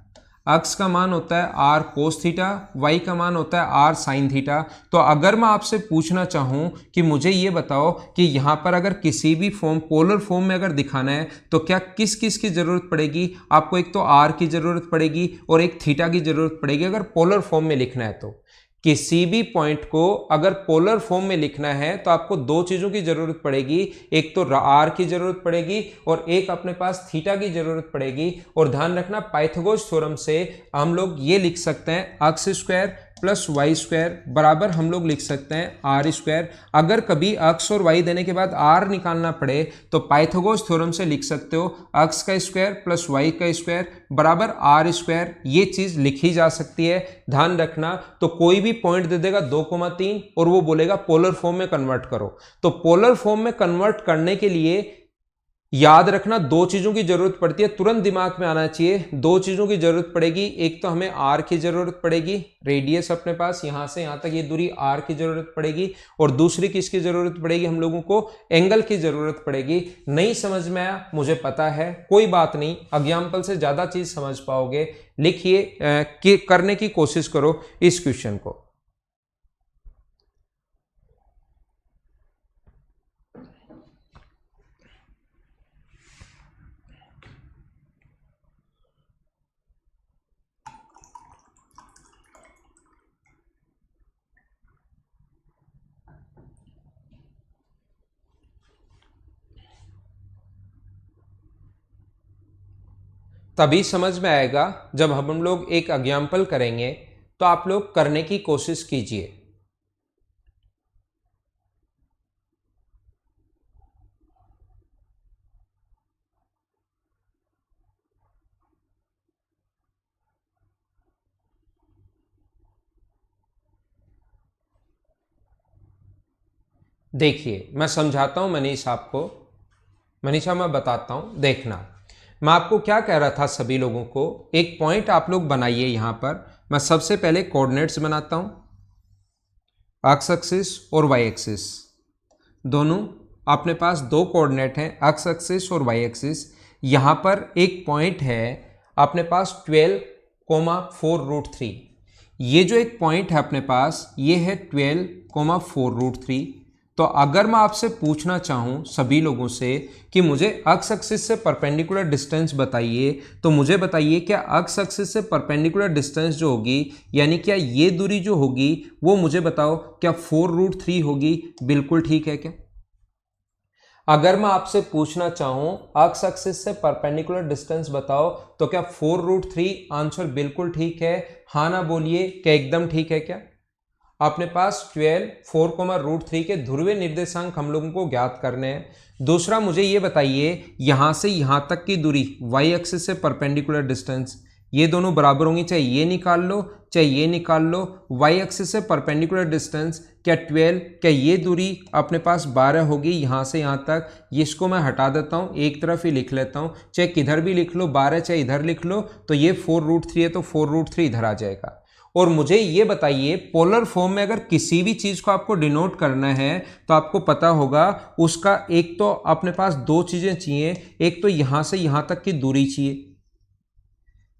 x का मान होता है r कोस थीटा, y का मान होता है r साइन थीटा। तो अगर मैं आपसे पूछना चाहूं कि मुझे ये बताओ कि यहां पर अगर किसी भी फॉर्म, पोलर फॉर्म में अगर दिखाना है तो क्या किस किस की जरूरत पड़ेगी आपको? एक तो r की जरूरत पड़ेगी और एक थीटा की जरूरत पड़ेगी, अगर पोलर फॉर्म में लिखना है तो। किसी भी पॉइंट को अगर पोलर फॉर्म में लिखना है तो आपको 2 चीजों की जरूरत पड़ेगी, एक तो r की जरूरत पड़ेगी और एक अपने पास थीटा की जरूरत पड़ेगी। और ध्यान रखना, पाइथागोरस थ्योरम से हम लोग ये लिख सकते हैं, X square plus Y square बराबर हम लोग लिख सकते हैं आर स्क्वायर। अगर कभी एक्स और वाई देने के बाद आर निकालना पड़े तो पाइथागोरस थ्योरम से लिख सकते हो, एक्स का स्क्वायर प्लस वाई का स्क्वायर बराबर आर स्क्वायर। ये चीज लिखी जा सकती है, ध्यान रखना। तो कोई भी पॉइंट दे देगा 2,3 और वो बोलेगा पोलर फॉर्म में कन्वर्ट करो, तो पोलर फॉर्म में कन्वर्ट करने के लिए याद रखना दो चीजों की जरूरत पड़ती है, तुरंत दिमाग में आना चाहिए। दो चीजों की जरूरत पड़ेगी, एक तो हमें आर की जरूरत पड़ेगी, रेडियस अपने पास यहां से यहां तक ये दूरी आर की जरूरत पड़ेगी, और दूसरी किसकी जरूरत पड़ेगी, हम लोगों को एंगल की जरूरत पड़ेगी। नहीं समझ में आया मुझे पता है, कोई बात नहीं, एग्जाम्पल से ज्यादा चीज समझ पाओगे। लिखिए करने की कोशिश करो इस क्वेश्चन को। तभी समझ में आएगा जब हम लोग एक एग्जाम्पल करेंगे, तो आप लोग करने की कोशिश कीजिए। देखिए मैं समझाता हूं मनीष आपको, मनीषा मैं बताता हूं, देखना। मैं आपको क्या कह रहा था, सभी लोगों को एक पॉइंट आप लोग बनाइए। यहां पर मैं सबसे पहले कोऑर्डिनेट्स बनाता हूं, एक्स एक्सिस और वाई एक्सिस, दोनों अपने पास दो कोऑर्डिनेट हैं, एक्स एक्सिस और वाई एक्सिस। यहां पर एक पॉइंट है अपने पास 12,4√3। ये जो एक पॉइंट है अपने पास, ये है 12,4√3। तो अगर मैं आपसे पूछना चाहूं सभी लोगों से कि मुझे एक्स एक्सिस से परपेंडिकुलर डिस्टेंस बताइए, तो मुझे बताइए क्या एक्स एक्सिस से परपेंडिकुलर डिस्टेंस जो होगी, यानी क्या ये दूरी जो होगी वो मुझे बताओ क्या 4√3 होगी? बिल्कुल ठीक है क्या? अगर मैं आपसे पूछना चाहूं एक्स एक्सिस से परपेंडिकुलर डिस्टेंस बताओ, तो क्या 4√3 आंसर बिल्कुल ठीक है? हाँ ना बोलिए, क्या एकदम ठीक है क्या? अपने पास 12 4,√3 के ध्रुवीय निर्देशांक हम लोगों को ज्ञात करने हैं। दूसरा मुझे ये बताइए, यहां से यहां तक की दूरी वाई एक्सिस से परपेंडिकुलर डिस्टेंस, ये दोनों बराबर होंगी, चाहे ये निकाल लो चाहे ये निकाल लो। वाई एक्सिस से परपेंडिकुलर डिस्टेंस क्या 12, क्या ये दूरी अपने पास 12 होगी यहां से यहां तक? इसको मैं हटा देता हूं, एक तरफ ही लिख लेता हूं, चाहे किधर भी लिख लो 12, चाहे इधर लिख लो, तो ये 4√3 है, तो 4√3 इधर आ जाएगा। और मुझे ये बताइए, पोलर फॉर्म में अगर किसी भी चीज को आपको डिनोट करना है तो आपको पता होगा उसका एक तो अपने पास दो चीजें चाहिए, एक तो यहां से यहां तक की दूरी चाहिए,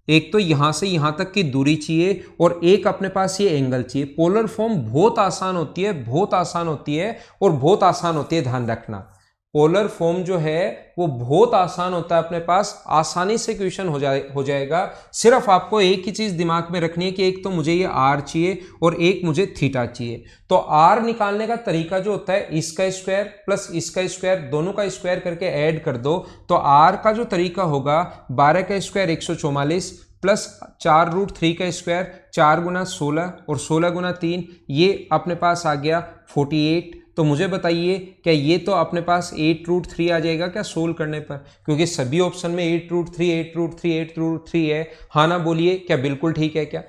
एक तो यहां से यहां तक की दूरी चाहिए, और एक अपने पास ये एंगल चाहिए। पोलर फॉर्म बहुत आसान होती है, बहुत आसान होती है, और बहुत आसान होती है, ध्यान रखना। पोलर फॉर्म जो है वो बहुत आसान होता है, अपने पास आसानी से क्वेश्चन हो जाएगा। सिर्फ आपको एक ही चीज दिमाग में रखनी है कि एक तो मुझे ये आर चाहिए और एक मुझे थीटा चाहिए। तो आर निकालने का तरीका जो होता है, इसका स्क्वायर प्लस इसका स्क्वायर, दोनों का स्क्वायर करके ऐड कर दो। तो आर का जो तरीका होगा, 12 का स्क्वायर 144 प्लस 4√3 का स्क्वायर 4 गुना 16 और 16 गुना 3, ये अपने पास आ गया 48। तो मुझे बताइए क्या ये तो अपने पास 8√3 आ जाएगा क्या सोल्व करने पर? क्योंकि सभी ऑप्शन में 8√3 8√3 8√3 है। हाँ ना बोलिए, क्या बिल्कुल ठीक है क्या?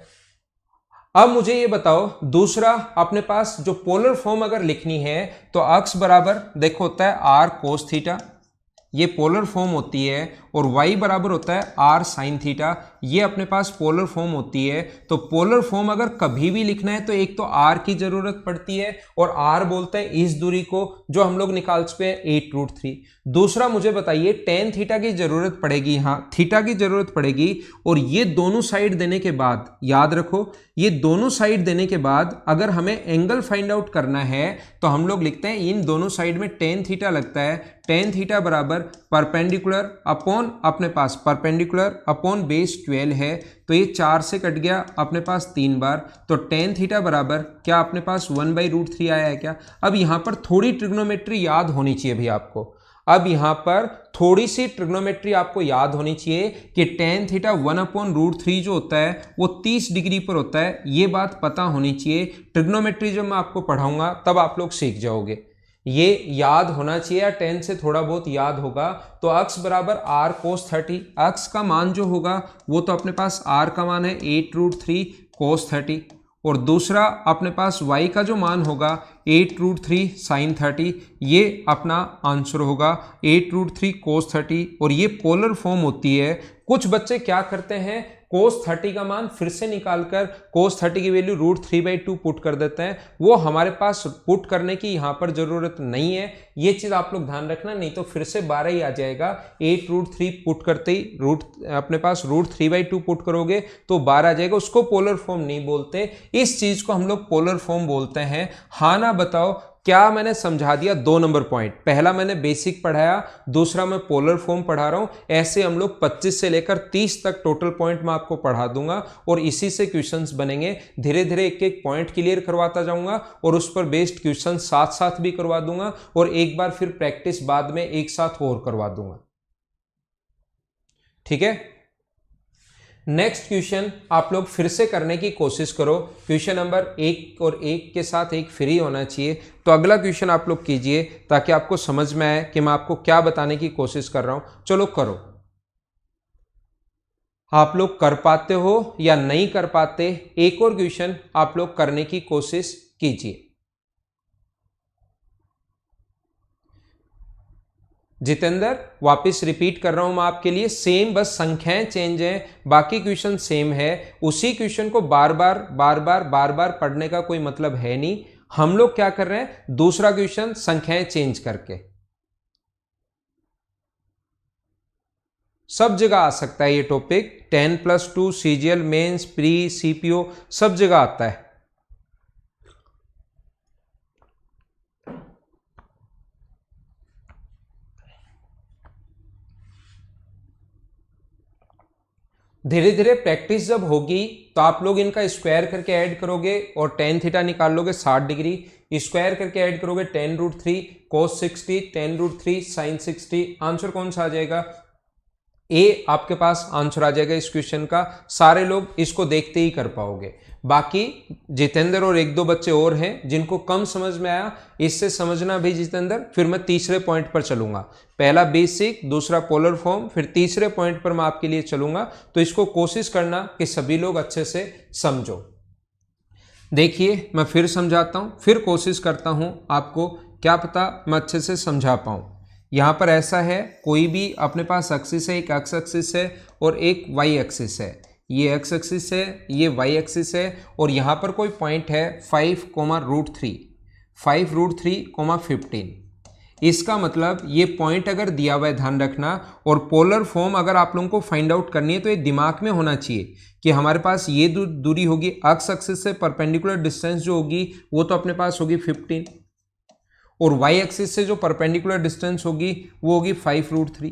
अब मुझे ये बताओ, दूसरा अपने पास जो पोलर फॉर्म अगर लिखनी है, तो अक्स बराबर देखो होता है आर कोस थीटा, ये पोलर फॉर्म होती है, और y बराबर होता है r साइन थीटा, ये अपने पास पोलर फॉर्म होती है। तो पोलर फॉर्म अगर कभी भी लिखना है तो एक तो r की जरूरत पड़ती है, और r बोलते हैं इस दूरी को जो हम लोग निकाल चुके हैं 8√3। दूसरा मुझे बताइए, टेन थीटा की जरूरत पड़ेगी, हाँ थीटा की जरूरत पड़ेगी, और ये दोनों साइड देने के बाद, याद रखो ये दोनों साइड देने के बाद अगर हमें एंगल फाइंड आउट करना है तो हम लोग लिखते हैं इन दोनों साइड में टेन थीटा लगता है। टेन थीटा बराबर परपेंडिकुलर अपॉन अपने पास परपेंडिकुलर अपॉन बेस 12 है, तो ये 4 से कट गया अपने पास 3 बार, तो टेन थीटा बराबर क्या अपने पास 1/√3 आया है क्या? अब यहाँ पर थोड़ी ट्रिग्नोमेट्री याद होनी चाहिए भी आपको, अब यहां पर थोड़ी सी ट्रिग्नोमेट्री आपको याद होनी चाहिए कि टेन थीटा 1/√3 जो होता है वो 30 डिग्री पर होता है, ये बात पता होनी चाहिए। ट्रिग्नोमेट्री जब मैं आपको पढ़ाऊंगा तब आप लोग सीख जाओगे, ये याद होना चाहिए, या 10 से थोड़ा बहुत याद होगा। तो अक्स बराबर आर कोस 30, अक्स का मान जो होगा वो तो अपने पास आर का मान है 8√3 कोस 30, और दूसरा अपने पास y का जो मान होगा 8√3 sin 30, ये अपना आंसर होगा 8√3 cos 30। और ये पोलर फॉर्म होती है। कुछ बच्चे क्या करते हैं, cos 30 का मान फिर से निकालकर cos 30 की वैल्यू √3/2 पुट कर देते हैं। वो हमारे पास पुट करने की यहाँ पर जरूरत नहीं है, ये चीज आप लोग ध्यान रखना, नहीं तो फिर से 12 ही आ जाएगा। 8√3 पुट करते ही अपने पास √3/2 पुट करोगे तो 12 आ जाएगा। उसको पोलर फॉर्म नहीं बोलते, इस चीज को हम लोग पोलर फॉर्म बोलते हैं। हाँ ना बताओ, क्या मैंने समझा दिया? 2 नंबर पॉइंट, पहला मैंने बेसिक पढ़ाया, दूसरा मैं पोलर फॉर्म पढ़ा रहा हूं। ऐसे हम लोग 25 से लेकर 30 तक टोटल पॉइंट मैं आपको पढ़ा दूंगा और इसी से क्वेश्चंस बनेंगे। धीरे धीरे एक एक पॉइंट क्लियर करवाता जाऊंगा और उस पर बेस्ड क्वेश्चन साथ साथ भी करवा दूंगा और एक बार फिर प्रैक्टिस बाद में एक साथ और करवा दूंगा। ठीक है, नेक्स्ट क्वेश्चन आप लोग फिर से करने की कोशिश करो। क्वेश्चन नंबर 1 और 1 के साथ एक फ्री होना चाहिए, तो अगला क्वेश्चन आप लोग कीजिए ताकि आपको समझ में आए कि मैं आपको क्या बताने की कोशिश कर रहा हूं। चलो करो, आप लोग कर पाते हो या नहीं कर पाते, एक और क्वेश्चन आप लोग करने की कोशिश कीजिए। जितेंद्र, वापस रिपीट कर रहा हूं मैं आपके लिए, सेम बस संख्याएं चेंज हैं, बाकी क्वेश्चन सेम है। उसी क्वेश्चन को बार बार पढ़ने का कोई मतलब है नहीं। हम लोग क्या कर रहे हैं, दूसरा क्वेश्चन संख्याएं चेंज करके। सब जगह आ सकता है ये topic, 10+2 CGL, mains, pre, CPO, सब जगह आता है। धीरे धीरे प्रैक्टिस जब होगी तो आप लोग इनका स्क्वायर करके ऐड करोगे और tan थीटा निकाल लोगे 60 डिग्री, स्क्वायर करके ऐड करोगे 10√3 cos 60, 10√3 sin 60। आंसर कौन सा आ जाएगा? ए आपके पास आंसर आ जाएगा इस क्वेश्चन का। सारे लोग इसको देखते ही कर पाओगे। बाकी जितेंद्र और एक दो बच्चे और हैं जिनको कम समझ में आया, इससे समझना भी जितेंद्र। फिर मैं तीसरे पॉइंट पर चलूंगा, पहला बेसिक, दूसरा पोलर फॉर्म, फिर तीसरे पॉइंट पर मैं आपके लिए चलूंगा। तो इसको कोशिश करना कि सभी लोग अच्छे से समझो। देखिए मैं फिर समझाता हूं, फिर कोशिश करता हूं आपको, क्या पता मैं अच्छे से समझा पाऊं। यहां पर ऐसा है, कोई भी अपने पास एक्सिस है, एक एक्स एक्सिस है और एक वाई एक्सिस है। ये एक्स एक्सिस है, ये वाई एक्सिस है और यहां पर कोई पॉइंट है 5,√3, 5√3,15। इसका मतलब ये पॉइंट अगर दिया हुआ है, ध्यान रखना। और पोलर फॉर्म अगर आप लोगों को फाइंड आउट करनी है तो ये दिमाग में होना चाहिए कि हमारे पास ये दूरी होगी एक्स एक्सिस से परपेंडिकुलर डिस्टेंस जो होगी वो तो अपने पास होगी 15 और वाई एक्सिस से जो परपेंडिकुलर डिस्टेंस होगी वो होगी 5√3।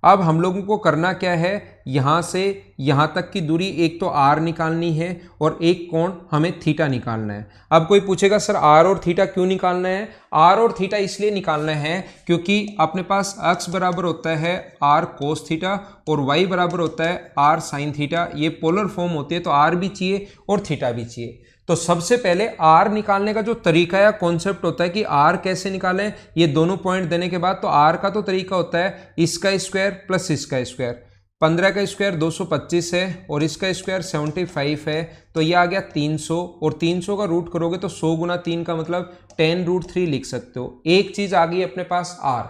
अब हम लोगों को करना क्या है, यहाँ से यहाँ तक की दूरी एक तो r निकालनी है और एक कोण हमें थीटा निकालना है। अब कोई पूछेगा सर r और थीटा क्यों निकालना है? r और थीटा इसलिए निकालना है क्योंकि अपने पास x बराबर होता है r cos थीटा और y बराबर होता है r sin थीटा। ये पोलर फॉर्म होती है तो r भी चाहिए और थीटा भी चाहिए। तो सबसे पहले r निकालने का जो तरीका या कॉन्सेप्ट होता है कि r कैसे निकालें, ये दोनों पॉइंट देने के बाद तो r का तो तरीका होता है इसका स्क्वायर प्लस इसका स्क्वायर। 15 का स्क्वायर 225 है और इसका स्क्वायर 75 है, तो ये आ गया 300 और 300 का रूट करोगे तो 100 गुना 3 का मतलब 10√3 लिख सकते हो। एक चीज आ गई अपने पास r,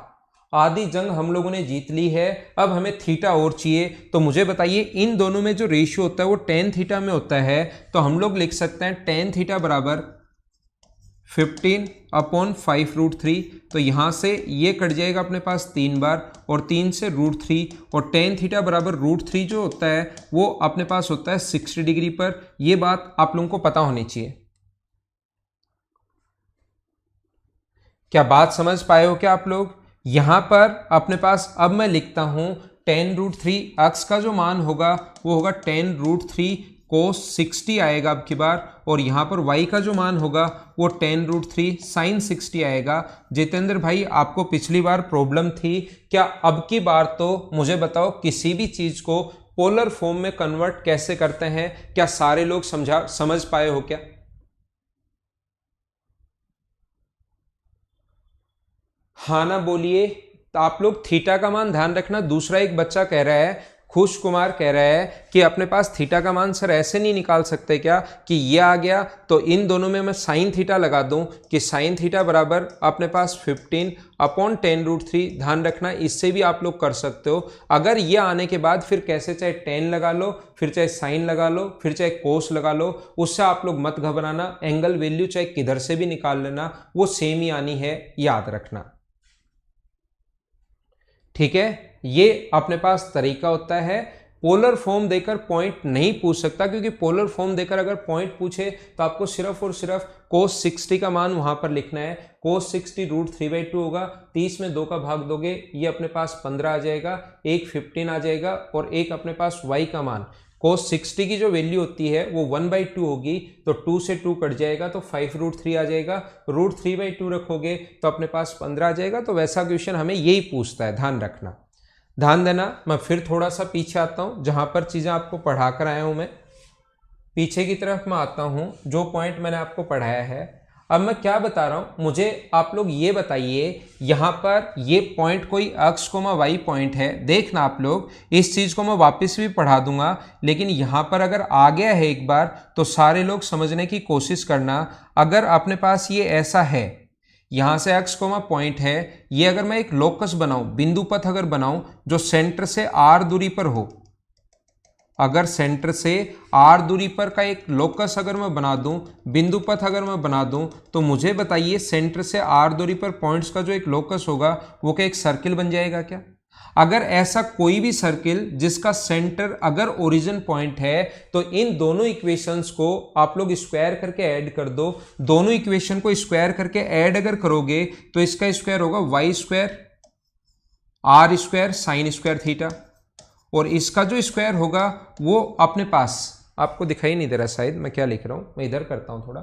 आधी जंग हम लोगों ने जीत ली है। अब हमें थीटा और चाहिए, तो मुझे बताइए इन दोनों में जो रेशियो होता है वो tan थीटा में होता है, तो हम लोग लिख सकते हैं tan थीटा बराबर 15/5√3। तो यहां से ये कट जाएगा अपने पास 3 बार और 3 से √3 और tan थीटा बराबर √3 जो होता है वो अपने पास होता है 60 डिग्री पर। ये बात आप लोगों को पता होनी चाहिए। क्या बात समझ पाए हो क्या आप लोग? यहां पर अपने पास अब मैं लिखता हूं tan√3, x का जो मान होगा वो होगा tan√3 cos 60 आएगा अब की बार, और यहां पर y का जो मान होगा वो tan√3 sin 60 आएगा। जितेंद्र भाई आपको पिछली बार प्रॉब्लम थी क्या? अब की बार तो मुझे बताओ किसी भी चीज को पोलर फॉर्म में कन्वर्ट कैसे करते हैं, क्या सारे लोग समझ पाए हो क्या? हाँ ना बोलिए। तो आप लोग थीटा का मान ध्यान रखना। दूसरा एक बच्चा कह रहा है खुश कुमार कह रहा है कि अपने पास थीटा का मान सर ऐसे नहीं निकाल सकते क्या कि ये आ गया तो इन दोनों में मैं साइन थीटा लगा दूं कि साइन थीटा बराबर अपने पास 15/10√3। ध्यान रखना इससे भी आप लोग कर सकते हो। अगर ये आने के बाद फिर कैसे चाहे टेन लगा लो, फिर चाहे साइन लगा लो, फिर चाहे कोस लगा लो, उससे आप लोग मत घबराना। एंगल वैल्यू चाहे किधर से भी निकाल लेना, वो सेम ही आनी है, याद रखना। ठीक है, ये अपने पास तरीका होता है। पोलर फॉर्म देकर पॉइंट नहीं पूछ सकता, क्योंकि पोलर फॉर्म देकर अगर पॉइंट पूछे तो आपको सिर्फ और सिर्फ cos 60 का मान वहां पर लिखना है। cos 60 √3/2 होगा। 30 में 2 का भाग दोगे, ये अपने पास 15 आ जाएगा, एक 15 आ जाएगा और एक अपने पास y का मान cos 60 की जो वैल्यू होती है वो 1/2 होगी, तो 2 से 2 कट जाएगा तो 5√3 आ जाएगा। √3/2 रखोगे तो अपने पास 15 आ जाएगा। तो वैसा क्वेश्चन हमें यही पूछता है, ध्यान रखना। ध्यान देना, मैं फिर थोड़ा सा पीछे आता हूं, जहां पर चीजें आपको पढ़ा कर आया हूं। मैं पीछे की तरफ मैं आता हूं, जो पॉइंट मैंने आपको पढ़ाया है। अब मैं क्या बता रहा हूं, मुझे आप लोग ये बताइए, यहां पर ये पॉइंट कोई x, y पॉइंट है। देखना आप लोग, इस चीज को मैं वापस भी पढ़ा दूंगा, लेकिन यहां पर अगर आ गया है एक बार तो सारे लोग समझने की कोशिश करना। अगर अपने पास ये ऐसा है, यहां से x, पॉइंट है, ये अगर मैं एक लोकस बनाऊं, बिंदु पथ अगर बनाऊं जो सेंटर से r दूरी पर हो, अगर सेंटर से r दूरी पर का एक लोकस अगर मैं बना दूं, बिंदु पथ अगर मैं बना दूं, तो मुझे बताइए सेंटर से r दूरी पर पॉइंट्स का जो एक लोकस होगा वो क्या एक सर्किल बन जाएगा क्या? अगर ऐसा कोई भी सर्किल जिसका सेंटर अगर ओरिजिन पॉइंट है, तो इन दोनों इक्वेशंस को आप लोग स्क्वायर करके ऐड कर दो। दोनों इक्वेशन को स्क्वायर करके ऐड अगर करोगे तो इसका स्क्वायर होगा y² r² sine square theta, और इसका जो स्क्वायर होगा वो अपने पास, आपको दिखाई नहीं दे रहा शायद मैं क्या लिख रहा हूं, मैं इधर करता हूं थोड़ा,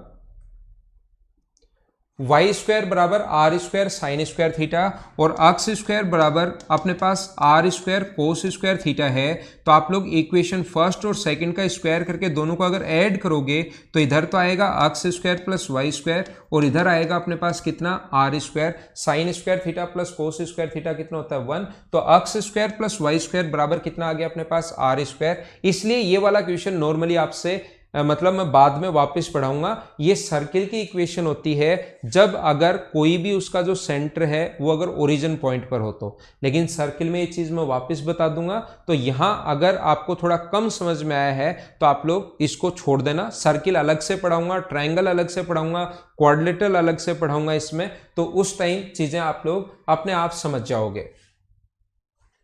y² बराबर r² साइन स्क्वायर थीटा और x² बराबर अपने पास r² कोस स्क्वायर थीटा है। तो आप लोग इक्वेशन फर्स्ट और सेकंड का स्क्वायर करके दोनों को अगर ऐड करोगे तो इधर तो आएगा x² प्लस y² और इधर आएगा अपने पास कितना r² sine square theta plus cos square theta कितना होता है 1। तो x² प्लस y² बराबर कितना आ गया अपने पास r²। इसलिए ये वाला क्वेश्चन नॉर्मली आपसे मतलब मैं बाद में वापस पढ़ाऊंगा, ये सर्किल की इक्वेशन होती है जब अगर कोई भी उसका जो सेंटर है वो अगर ओरिजिन पॉइंट पर हो तो। लेकिन सर्किल में ये चीज मैं वापस बता दूंगा। तो यहां अगर आपको थोड़ा कम समझ में आया है तो आप लोग इसको छोड़ देना। सर्किल अलग से पढ़ाऊंगा, ट्रायंगल अलग से पढ़ाऊंगा, क्वाड्रिलेटरल अलग से पढ़ाऊंगा इसमें, तो उस टाइम चीजें आप लोग अपने आप समझ जाओगे।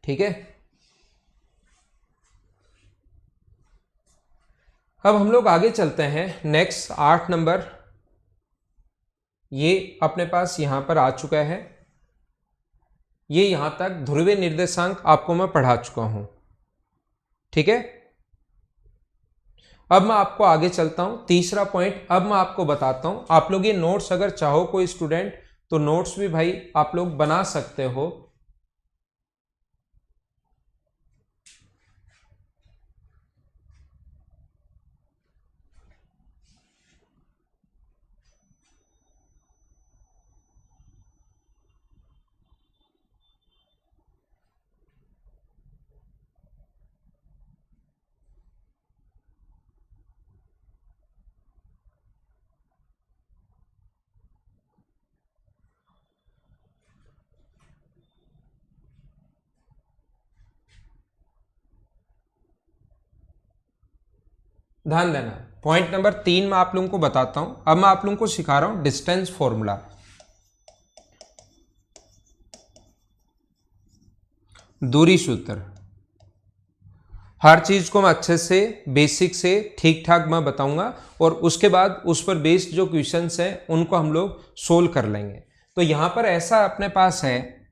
ठीक है, अब हम लोग आगे चलते हैं। नेक्स्ट 8 नंबर, ये अपने पास यहां पर आ चुका है। ये यहां तक ध्रुवीय निर्देशांक आपको मैं पढ़ा चुका हूं। ठीक है, अब मैं आपको आगे चलता हूं। तीसरा पॉइंट अब मैं आपको बताता हूं। आप लोग ये नोट्स अगर चाहो कोई स्टूडेंट तो नोट्स भी भाई आप लोग बना सकते हो। ध्यान देना, पॉइंट नंबर 3 में आप लोगों को बताता हूं। अब मैं आप लोगों को सिखा रहा हूं डिस्टेंस फॉर्मूला। दूरी सूत्र, हर चीज को मैं अच्छे से बेसिक से ठीक ठाक मैं बताऊंगा और उसके बाद उस पर बेस्ड जो क्वेश्चंस हैं उनको हम लोग सोल्व कर लेंगे। तो यहां पर ऐसा अपने पास है,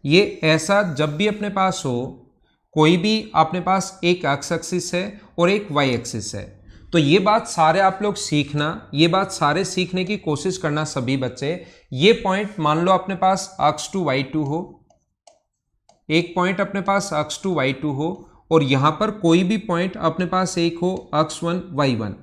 ये ऐसा जब भी अपने पास हो, कोई भी अपने पास एक एक्स एक्सिस है और एक वाई एक्सिस है, तो ये बात सारे आप लोग सीखना, ये बात सारे सीखने की कोशिश करना सभी बच्चे। ये पॉइंट मान लो अपने पास x2 y2 हो, एक पॉइंट अपने पास x2 y2 हो और यहां पर कोई भी पॉइंट अपने पास एक हो x1 y1।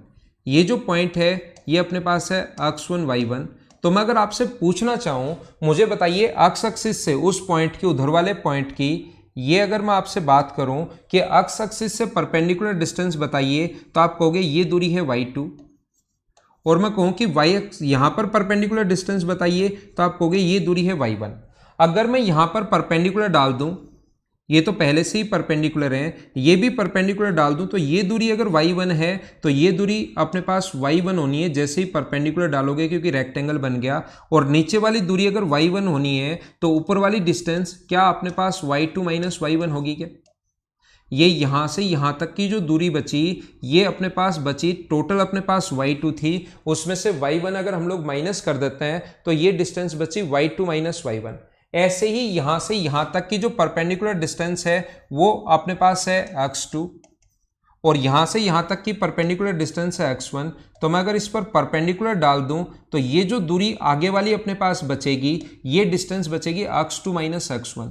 ये जो पॉइंट है ये अपने पास है x1 y1। तो मैं अगर आपसे पूछना चाहूं, मुझे बताइए x एक्सिस से उस पॉइंट की, उधर वाले पॉइंट की ये अगर मैं आपसे बात करूं कि एक्स एक्सिस से परपेंडिकुलर डिस्टेंस बताइए तो आप कहोगे ये दूरी है y2, और मैं कहूं कि y यहां पर परपेंडिकुलर डिस्टेंस बताइए तो आप कहोगे ये दूरी है y1। अगर मैं यहां पर परपेंडिकुलर डाल दूं, ये तो पहले से ही परपेंडिकुलर है, ये भी परपेंडिकुलर डाल दूं, तो ये दूरी अगर y1 है तो ये दूरी अपने पास y1 होनी है जैसे ही परपेंडिकुलर डालोगे, क्योंकि रेक्टेंगल बन गया। और नीचे वाली दूरी अगर y1 होनी है तो ऊपर वाली डिस्टेंस क्या अपने पास y2 माइनस y1 होगी क्या? ये यहां से यहां तक की जो दूरी बची, ये अपने पास बची, टोटल अपने पास y2 थी, उसमें से y1 अगर हम लोग माइनस कर देते हैं तो ये डिस्टेंस बची y2 माइनस y1। ऐसे ही यहां से यहां तक की जो परपेंडिकुलर डिस्टेंस है वो अपने पास है x2, और यहां से यहां तक की परपेंडिकुलर डिस्टेंस है x1। तो मैं अगर इस पर परपेंडिकुलर डाल दूं तो ये जो दूरी आगे वाली अपने पास बचेगी, ये डिस्टेंस बचेगी x2 माइनस x1।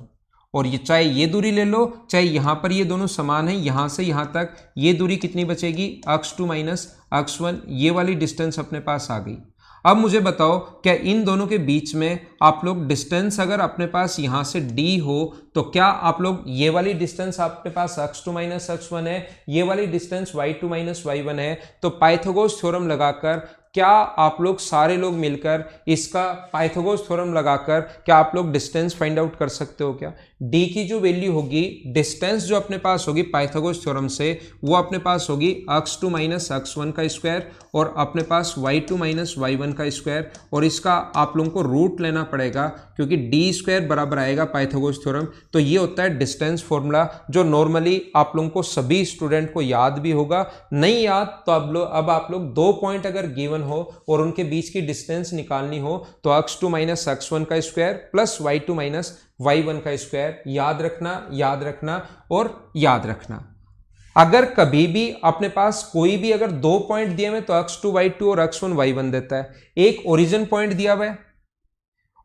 और ये चाहे ये दूरी ले लो, चाहे यहां पर ये दोनों समान है, यहां से यहां तक ये दूरी कितनी बचेगी, x2 माइनस x1। ये वाली डिस्टेंस अपने पास आ गई। अब मुझे बताओ, क्या इन दोनों के बीच में आप लोग डिस्टेंस अगर अपने पास यहां से d हो तो क्या आप लोग ये वाली डिस्टेंस आपके पास x2 माइनस x1 है, ये वाली डिस्टेंस y2 माइनस y1 है, तो पाइथागोरस थ्योरम लगाकर क्या आप लोग सारे लोग मिलकर इसका पाइथागोरस थ्योरम लगाकर क्या आप लोग डिस्टेंस फाइंड आउट कर सकते हो क्या? d की जो वैल्यू होगी, डिस्टेंस जो अपने पास होगी पाइथागोरस थ्योरम से, वो अपने पास होगी x2 माइनस x1 का स्क्वायर और अपने पास y2 माइनस y1 का स्क्वायर। और इसका आप लोगों को रूट लेना पड़ेगा क्योंकि डी स्क्वायर बराबर आएगा पाइथागोरस थ्योरम। तो ये होता है डिस्टेंस फॉर्मूला, जो नॉर्मली आप लोगों को सभी स्टूडेंट को याद भी होगा। नहीं याद तो अब आप लोग 2 पॉइंट अगर गिवन हो और उनके बीच की डिस्टेंस निकालनी हो तो x2 माइनस x1 का square plus y2 minus y1 का स्क्वायर, याद रखना, याद रखना और याद रखना। अगर कभी भी अपने पास कोई भी अगर 2 पॉइंट दिए हुए तो x2 y2 और x1 y1 देता है। एक ओरिजिन पॉइंट दिया हुआ है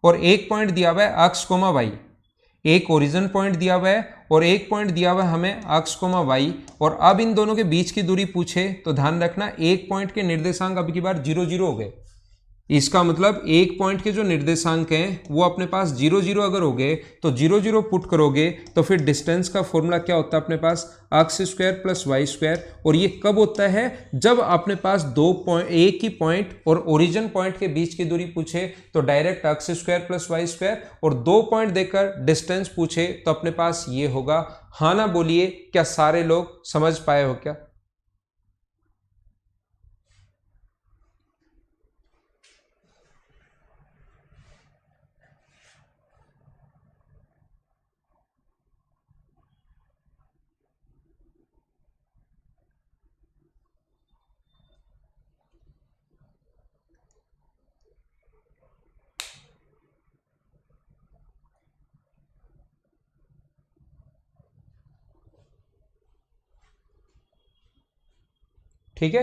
और एक पॉइंट दिया हुआ है x, y। एक ओरिजिन पॉइंट दिया हुआ है और एक पॉइंट दिया हुआ है हमें x, y। और अब इन दोनों के बीच की दूरी पूछे तो ध्यान रखना, एक पॉइंट के निर्देशांक अब की बार 0 0 हो गए। इसका मतलब एक पॉइंट के जो निर्देशांक हैं वो अपने पास 0 0 अगर हो गए तो 0 0 पुट करोगे तो फिर डिस्टेंस का फॉर्मूला क्या होता है अपने पास, X square plus Y square. और ये कब होता है, जब अपने पास दो पॉइंट, एक ही पॉइंट और ओरिजिन पॉइंट के बीच की दूरी पूछे तो direct X square plus Y square, और 2 पॉइंट देकर डिस्टेंस पूछे तो अपने पास ये होगा। हाँ ना बोलिए, क्या सारे लोग समझ पाए हो क्या? ठीक है,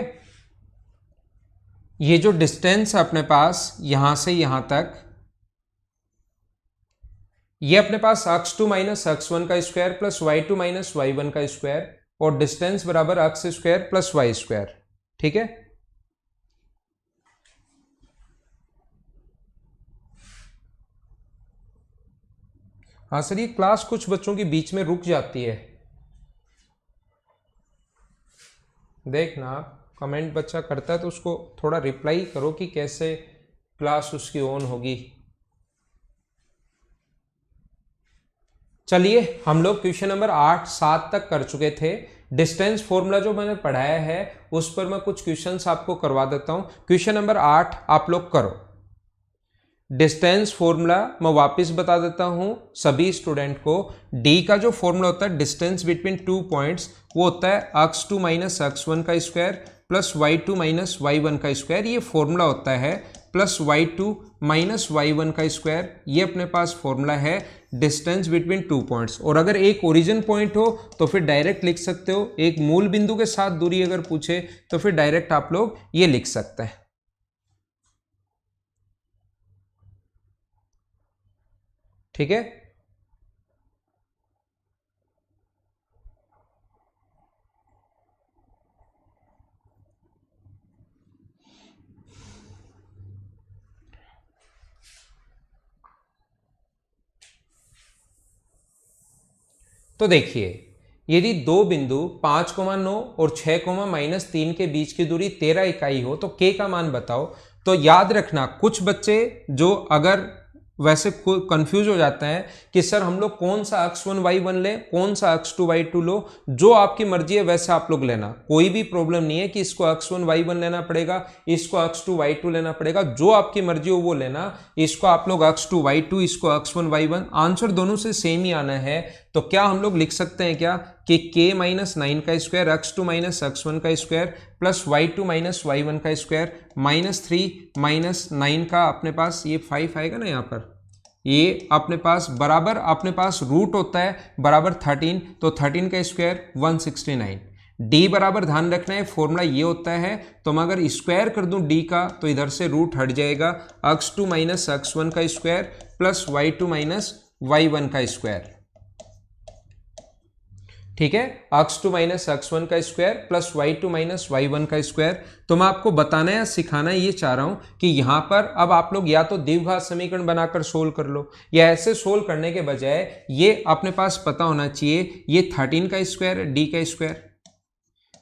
ये जो डिस्टेंस है अपने पास यहां से यहां तक, ये अपने पास x2 माइनस x1 का square plus y2 minus y1 का स्क्वायर, और डिस्टेंस बराबर x square plus Y square. ठीक है, हाँ सर, ये क्लास कुछ बच्चों के बीच में रुक जाती है। देखना, कमेंट बच्चा करता है तो उसको थोड़ा रिप्लाई करो कि कैसे क्लास उसकी ऑन होगी। चलिए, हम लोग क्वेश्चन नंबर 8 7 तक कर चुके थे। डिस्टेंस फॉर्मूला जो मैंने पढ़ाया है उस पर मैं कुछ क्वेश्चंस आपको करवा देता हूं। क्वेश्चन नंबर 8 आप लोग करो। डिस्टेंस फॉर्मूला मैं वापस बता देता हूं सभी स्टूडेंट को। डी का जो फॉर्मूला होता है डिस्टेंस बिटवीन 2 पॉइंट्स, वो होता है x2 माइनस x1 का square plus y2 minus y1 का स्क्वायर, ये फॉर्मूला होता है, प्लस y2 माइनस y1 का स्क्वायर, ये अपने पास फॉर्मूला है डिस्टेंस बिटवीन 2 पॉइंट्स। और अगर एक ओरिजिन पॉइंट हो तो फिर डायरेक्ट लिख सकते हो, एक मूल बिंदु के साथ दूरी अगर पूछे तो फिर डायरेक्ट आप लोग ये लिख सकते हैं। ठीक है, तो देखिए, यदि दो बिंदु 5,9 और 6,-3 के बीच की दूरी 13 इकाई हो तो k का मान बताओ। तो याद रखना, कुछ बच्चे जो अगर वैसे कंफ्यूज हो जाते हैं कि सर हम लोग कौन सा x1 y1 लें, कौन सा x2 y2 लो, जो आपकी मर्जी है वैसे आप लोग लेना, कोई भी प्रॉब्लम नहीं है कि इसको x1 y1 लेना पड़ेगा, इसको x2 y2 लेना पड़ेगा, जो आपकी मर्जी हो वो लेना। इसको आप लोग x2 y2, इसको x1 y1, आंसर दोनों से सेम ही आना है। तो क्या हम लोग लिख सकते हैं क्या कि k माइनस 9 का स्क्वायर x2 माइनस x1 का square plus y2 minus y1 का स्क्वायर माइनस 3 माइनस 9 का अपने पास ये 5 आएगा ना, यहाँ पर ये अपने पास बराबर अपने पास रूट होता है बराबर 13, तो 13 का स्क्वायर 169। d बराबर ध्यान रखना है फॉर्मूला ये होता है, तो मैं अगर स्क्वायर कर दूं d का तो इधर से रूट हट जाएगा, x2 माइनस x1 का square plus y2 minus y1 का स्क्वायर। ठीक है, x2 माइनस x1 का square plus y2 minus y1 का स्क्वायर। तो मैं आपको बताना या सिखाना ये चाह रहा हूं कि यहां पर अब आप लोग या तो द्विघात समीकरण बनाकर सोल्व कर लो, या ऐसे सोल्व करने के बजाय ये अपने पास पता होना चाहिए, ये 13 का स्क्वायर है, d का स्क्वायर,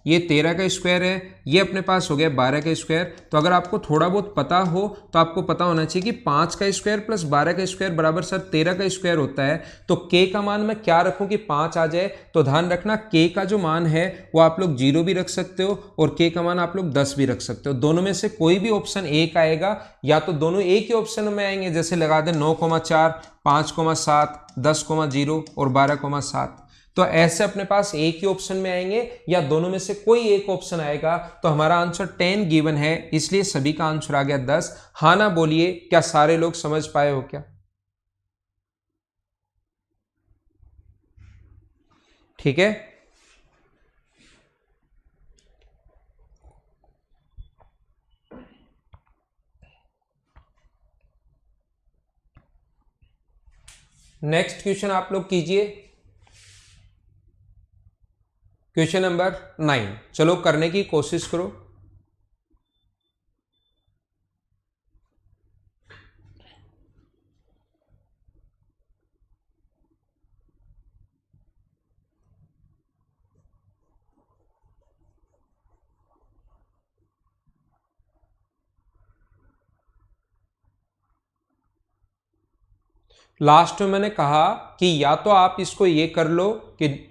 ये 13 का स्क्वायर है, ये अपने पास हो गया 12 का स्क्वायर। तो अगर आपको थोड़ा बहुत पता हो तो आपको पता होना चाहिए कि 5 का स्क्वायर प्लस 12 का स्क्वायर बराबर सर 13 का स्क्वायर होता है। तो k का मान मैं क्या रखूं कि 5 आ जाए, तो ध्यान रखना k का जो मान है वो आप लोग 0 भी रख सकते हो और k का मान आप लोग 10 भी रख सकते हो। दोनों में से कोई भी ऑप्शन एक आएगा, या तो दोनों एक ही ऑप्शन में आएंगे, जैसे लगा दें 9,4, 5,7, 10,0 और 12,7। तो ऐसे अपने पास एक ही ऑप्शन में आएंगे या दोनों में से कोई एक ऑप्शन आएगा। तो हमारा आंसर 10 गिवन है, इसलिए सभी का आंसर आ गया 10। हाँ ना बोलिए, क्या सारे लोग समझ पाए हो क्या? ठीक है, नेक्स्ट क्वेश्चन आप लोग कीजिए, क्वेश्चन नंबर 9। चलो करने की कोशिश करो। लास्ट में मैंने कहा कि या तो आप इसको ये कर लो कि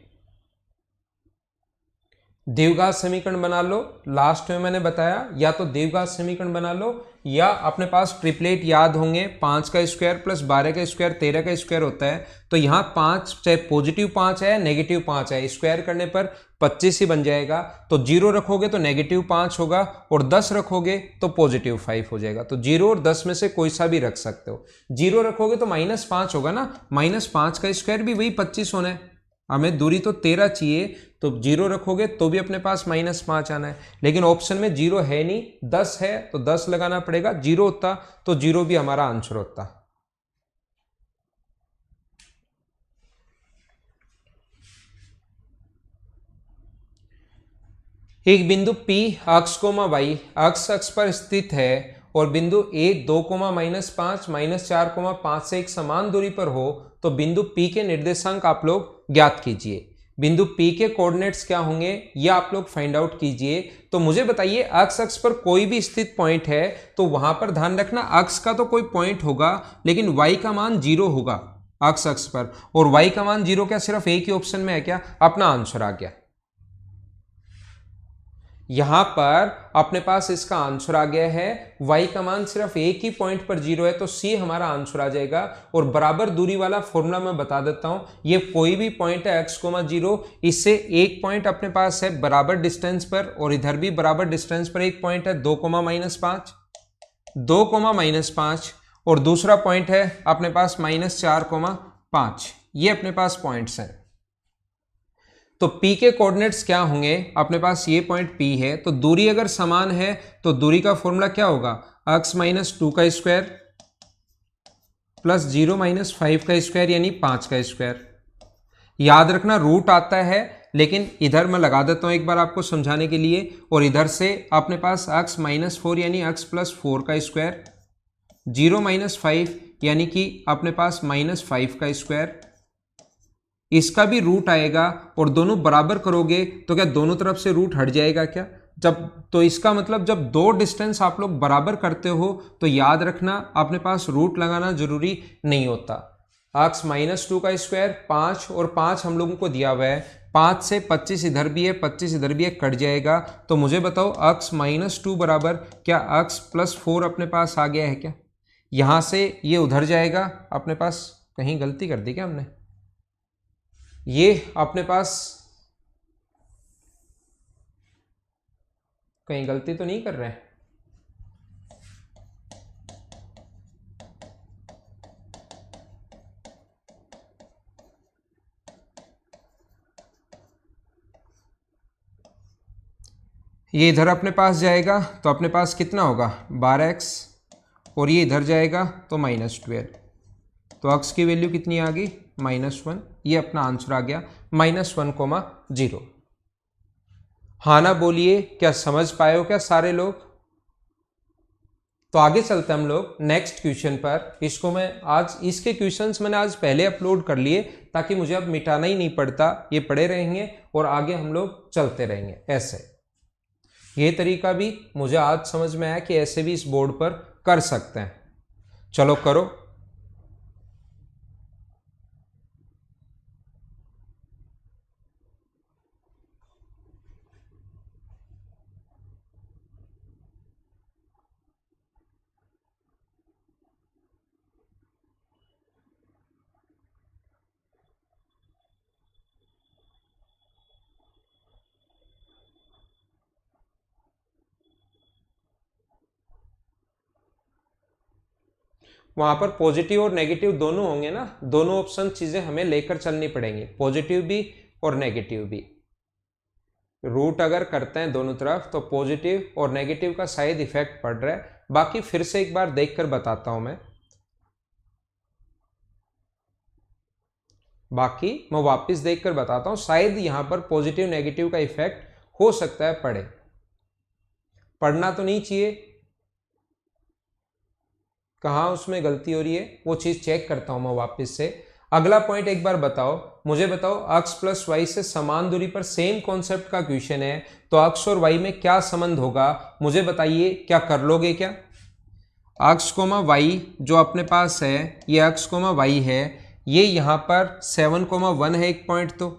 द्विघात समीकरण बना लो, लास्ट में मैंने बताया या तो द्विघात समीकरण बना लो, या अपने पास ट्रिपलेट याद होंगे, 5 का स्क्वायर प्लस 12 का स्क्वायर 13 का स्क्वायर होता है। तो यहाँ 5 चाहे पॉजिटिव 5 है नेगेटिव 5 है, स्क्वायर करने पर 25 ही बन जाएगा। तो 0 रखोगे तो नेगेटिव 5 होगा और 10 रखोगे तो पॉजिटिव 5 हो जाएगा। तो 0 और 10 में से कोई सा भी रख सकते हो। 0 रखोगे तो -5 होगा ना, -5 का स्क्वायर भी वही 25 होना है, हमें दूरी तो 13 चाहिए, तो 0 रखोगे तो भी अपने पास -5 आना है। लेकिन ऑप्शन में 0 है नहीं, 10 है तो 10 लगाना पड़ेगा, 0 होता तो 0 भी हमारा आंसर होता। एक बिंदु P अक्ष कोमा y अक्ष पर स्थित है और बिंदु A 2,-5 -4,5 से एक समान दूरी पर हो, तो बिंदु P के निर्देशांक आप लोग ज्ञात कीजिए। बिंदु P के कोऑर्डिनेट्स क्या होंगे ये आप लोग फाइंड आउट कीजिए। तो मुझे बताइए, अक्ष पर कोई भी स्थित पॉइंट है तो वहां पर ध्यान रखना अक्ष का तो कोई पॉइंट होगा, लेकिन y का मान 0 होगा अक्ष पर, और y का मान 0 क्या सिर्फ एक ही ऑप्शन में है क्या? अपना आंसर आ गया। यहां पर अपने पास इसका आंसर आ गया है, y का मान सिर्फ एक ही पॉइंट पर 0 है, तो C हमारा आंसर आ जाएगा। और बराबर दूरी वाला फॉर्मूला मैं बता देता हूं, ये कोई भी पॉइंट है x, 0, इससे एक पॉइंट अपने पास है बराबर डिस्टेंस पर, और इधर भी बराबर डिस्टेंस पर एक पॉइंट है 2,-5, 2,-5, और दूसरा पॉइंट है अपने पास -4,5। ये अपने पास पॉइंट्स हैं। तो P के कोऑर्डिनेट्स क्या होंगे? अपने पास ये पॉइंट P है, तो दूरी अगर समान है तो दूरी का फॉर्मूला क्या होगा? x -2 का स्क्वायर प्लस 0 -5 का स्क्वायर यानी 5 का स्क्वायर। याद रखना रूट आता है, लेकिन इधर मैं लगा देता हूं एक बार आपको समझाने के लिए, और इधर से अपने पास x -4 यानी x + 4 का स्क्वायर, 0 -5 यानी कि अपने पास -5 का स्क्वायर, इसका भी रूट आएगा और दोनों बराबर करोगे तो क्या दोनों तरफ से रूट हट जाएगा क्या? जब तो इसका मतलब जब दो डिस्टेंस आप लोग बराबर करते हो तो याद रखना अपने पास रूट लगाना जरूरी नहीं होता। x -2 का स्क्वायर 5 और 5 हम लोगों को दिया हुआ है, 5 से 25 इधर भी है 25 इधर भी है, कट जाएगा। तो मुझे बताओ x -2 बराबर क्या x +4 अपने पास आ गया है क्या? यहां से ये उधर जाएगा, अपने पास कहीं गलती कर दी क्या हमने? ये अपने पास कहीं गलती तो नहीं कर रहे हैं? ये इधर अपने पास जाएगा तो अपने पास कितना होगा 12x, और ये इधर जाएगा तो -12, तो x की वैल्यू कितनी आ गई -1। ये अपना आंसर आ गया -1,0। हाँ ना बोलिए, क्या समझ पाए हो क्या सारे लोग? तो आगे चलते हम लोग नेक्स्ट क्वेश्चन पर। इसको मैं आज इसके क्वेश्चंस मैंने आज पहले अपलोड कर लिए ताकि मुझे अब मिटाना ही नहीं पड़ता, ये पड़े रहेंगे और आगे हम लोग चलते रहेंगे ऐसे। ये तरीका भी मुझे आज समझ में आया कि ऐसे भी इस बोर्ड पर कर सकते हैं। चलो करो। वहां पर पॉजिटिव और नेगेटिव दोनों होंगे ना, दोनों ऑप्शन चीजें हमें लेकर चलनी पड़ेंगी, पॉजिटिव भी और नेगेटिव भी। रूट अगर करते हैं दोनों तरफ तो पॉजिटिव और नेगेटिव का शायद इफेक्ट पड़ रहा है, बाकी फिर से एक बार देखकर बताता हूं मैं। बाकी मैं वापस देखकर बताता हूं, शायद यहां पर पॉजिटिव नेगेटिव का इफेक्ट हो सकता है पड़े, पढ़ना तो नहीं चाहिए। कहाँ उसमें गलती हो रही है वो चीज चेक करता हूं मैं वापस से। अगला पॉइंट एक बार बताओ, मुझे बताओ x + y से समान दूरी पर सेम कॉन्सेप्ट का क्वेश्चन है, तो x और y में क्या संबंध होगा मुझे बताइए, क्या कर लोगे क्या? x, y जो अपने पास है ये x, y है, ये यहां पर 7,1 है एक पॉइंट तो,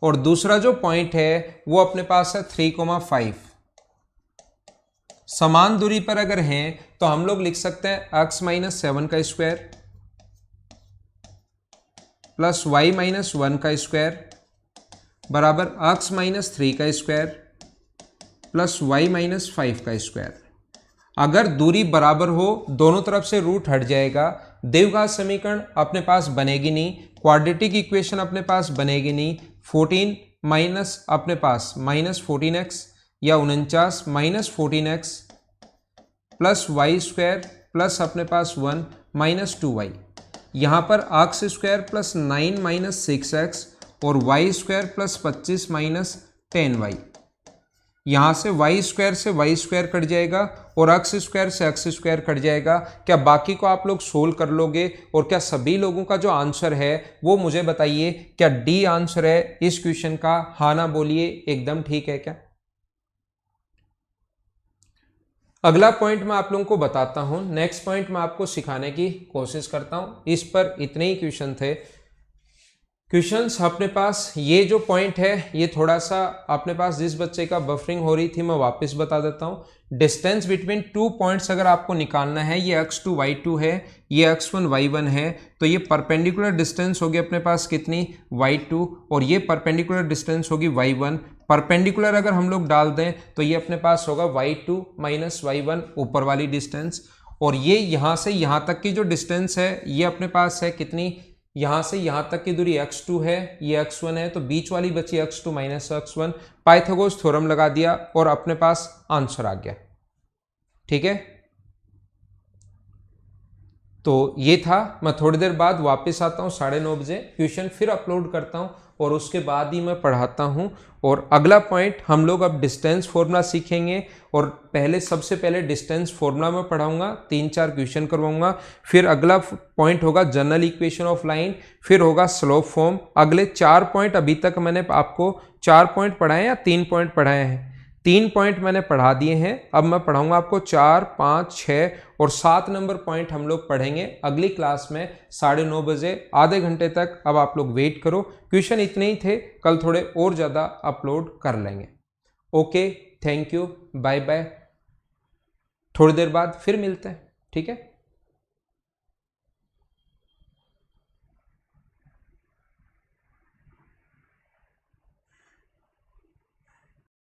और दूसरा जो पॉइंट है वो अपने पास है 3,5। समान दूरी पर अगर हैं तो हम लोग लिख सकते हैं x - 7 का स्क्वायर प्लस y - 1 का स्क्वायर बराबर x - 3 का स्क्वायर प्लस y - 5 का स्क्वायर। अगर दूरी बराबर हो दोनों तरफ से रूट हट जाएगा, द्विघात समीकरण अपने पास बनेगी नहीं, क्वाड्रेटिक इक्वेशन अपने पास बनेगी नहीं। 14 माइनस अपने पास -14x या 49 -14x plus Y square plus अपने पास 1 -2y। यहाँ पर x स्क्वायर प्लस 9 - 6x और y स्क्वायर प्लस 25 - 10y। यहाँ से y स्क्वायर से y स्क्वायर कट जाएगा और x स्क्वायर से x स्क्वायर कट जाएगा। क्या बाकी को आप लोग सोल्व कर लोगे? और क्या सभी लोगों का जो आंसर है वो मुझे बताइए, क्या डी आंसर है इस क्वेश्चन का? हाँ ना बोलिए, एकदम ठीक है क्या? अगला पॉइंट मैं आप लोगों को बताता हूं, नेक्स्ट पॉइंट मैं आपको सिखाने की कोशिश करता हूं। इस पर इतने ही क्वेश्चन थे। क्वेश्चंस अपने पास ये जो पॉइंट है ये थोड़ा सा अपने पास जिस बच्चे का बफरिंग हो रही थी मैं वापस बता देता हूं। डिस्टेंस बिटवीन 2 पॉइंट्स अगर आपको निकालना है, ये x2 y2 है, ये x1 y1 है, तो ये परपेंडिकुलर डिस्टेंस होगी अपने पास कितनी y2 और ये परपेंडिकुलर डिस्टेंस होगी y1। परपेंडिकुलर अगर हम लोग डाल दें तो ये अपने पास होगा y2 - y1 ऊपर वाली डिस्टेंस, और ये यहां से यहां तक की जो डिस्टेंस है ये अपने पास है कितनी, यहां से यहां तक की दूरी x2 है, ये x1 है, तो बीच वाली बची x2 - x1। पाइथागोरस थ्योरम लगा दिया और अपने पास आंसर आ गया। ठीक है, तो ये था। मैं थोड़ी देर बाद वापस आता हूं 9:30 बजे, क्वेश्चन फिर अपलोड करता हूं और उसके बाद ही मैं पढ़ाता हूँ। और अगला पॉइंट हम लोग अब डिस्टेंस फॉर्मूला सीखेंगे, और सबसे पहले डिस्टेंस फॉर्मूला में पढ़ाऊंगा, 3-4 क्वेश्चन करवाऊंगा। फिर अगला पॉइंट होगा जनरल इक्वेशन ऑफ लाइन, फिर होगा स्लोप फॉर्म। अगले 4 पॉइंट, अभी तक मैंने आपको 4 पॉइंट पढ़ाए या 3 पॉइंट पढ़ाए हैं? 3 पॉइंट मैंने पढ़ा दिए हैं। अब मैं पढ़ाऊंगा आपको 4, 5, 6 और 7 नंबर पॉइंट हम लोग पढ़ेंगे अगली क्लास में 9:30 बजे, आधे घंटे तक। अब आप लोग वेट करो, क्वेश्चन इतने ही थे, कल थोड़े और ज़्यादा अपलोड कर लेंगे। Okay, thank you, bye bye. थोड़ी देर बाद फिर मिलते हैं, ठीक है।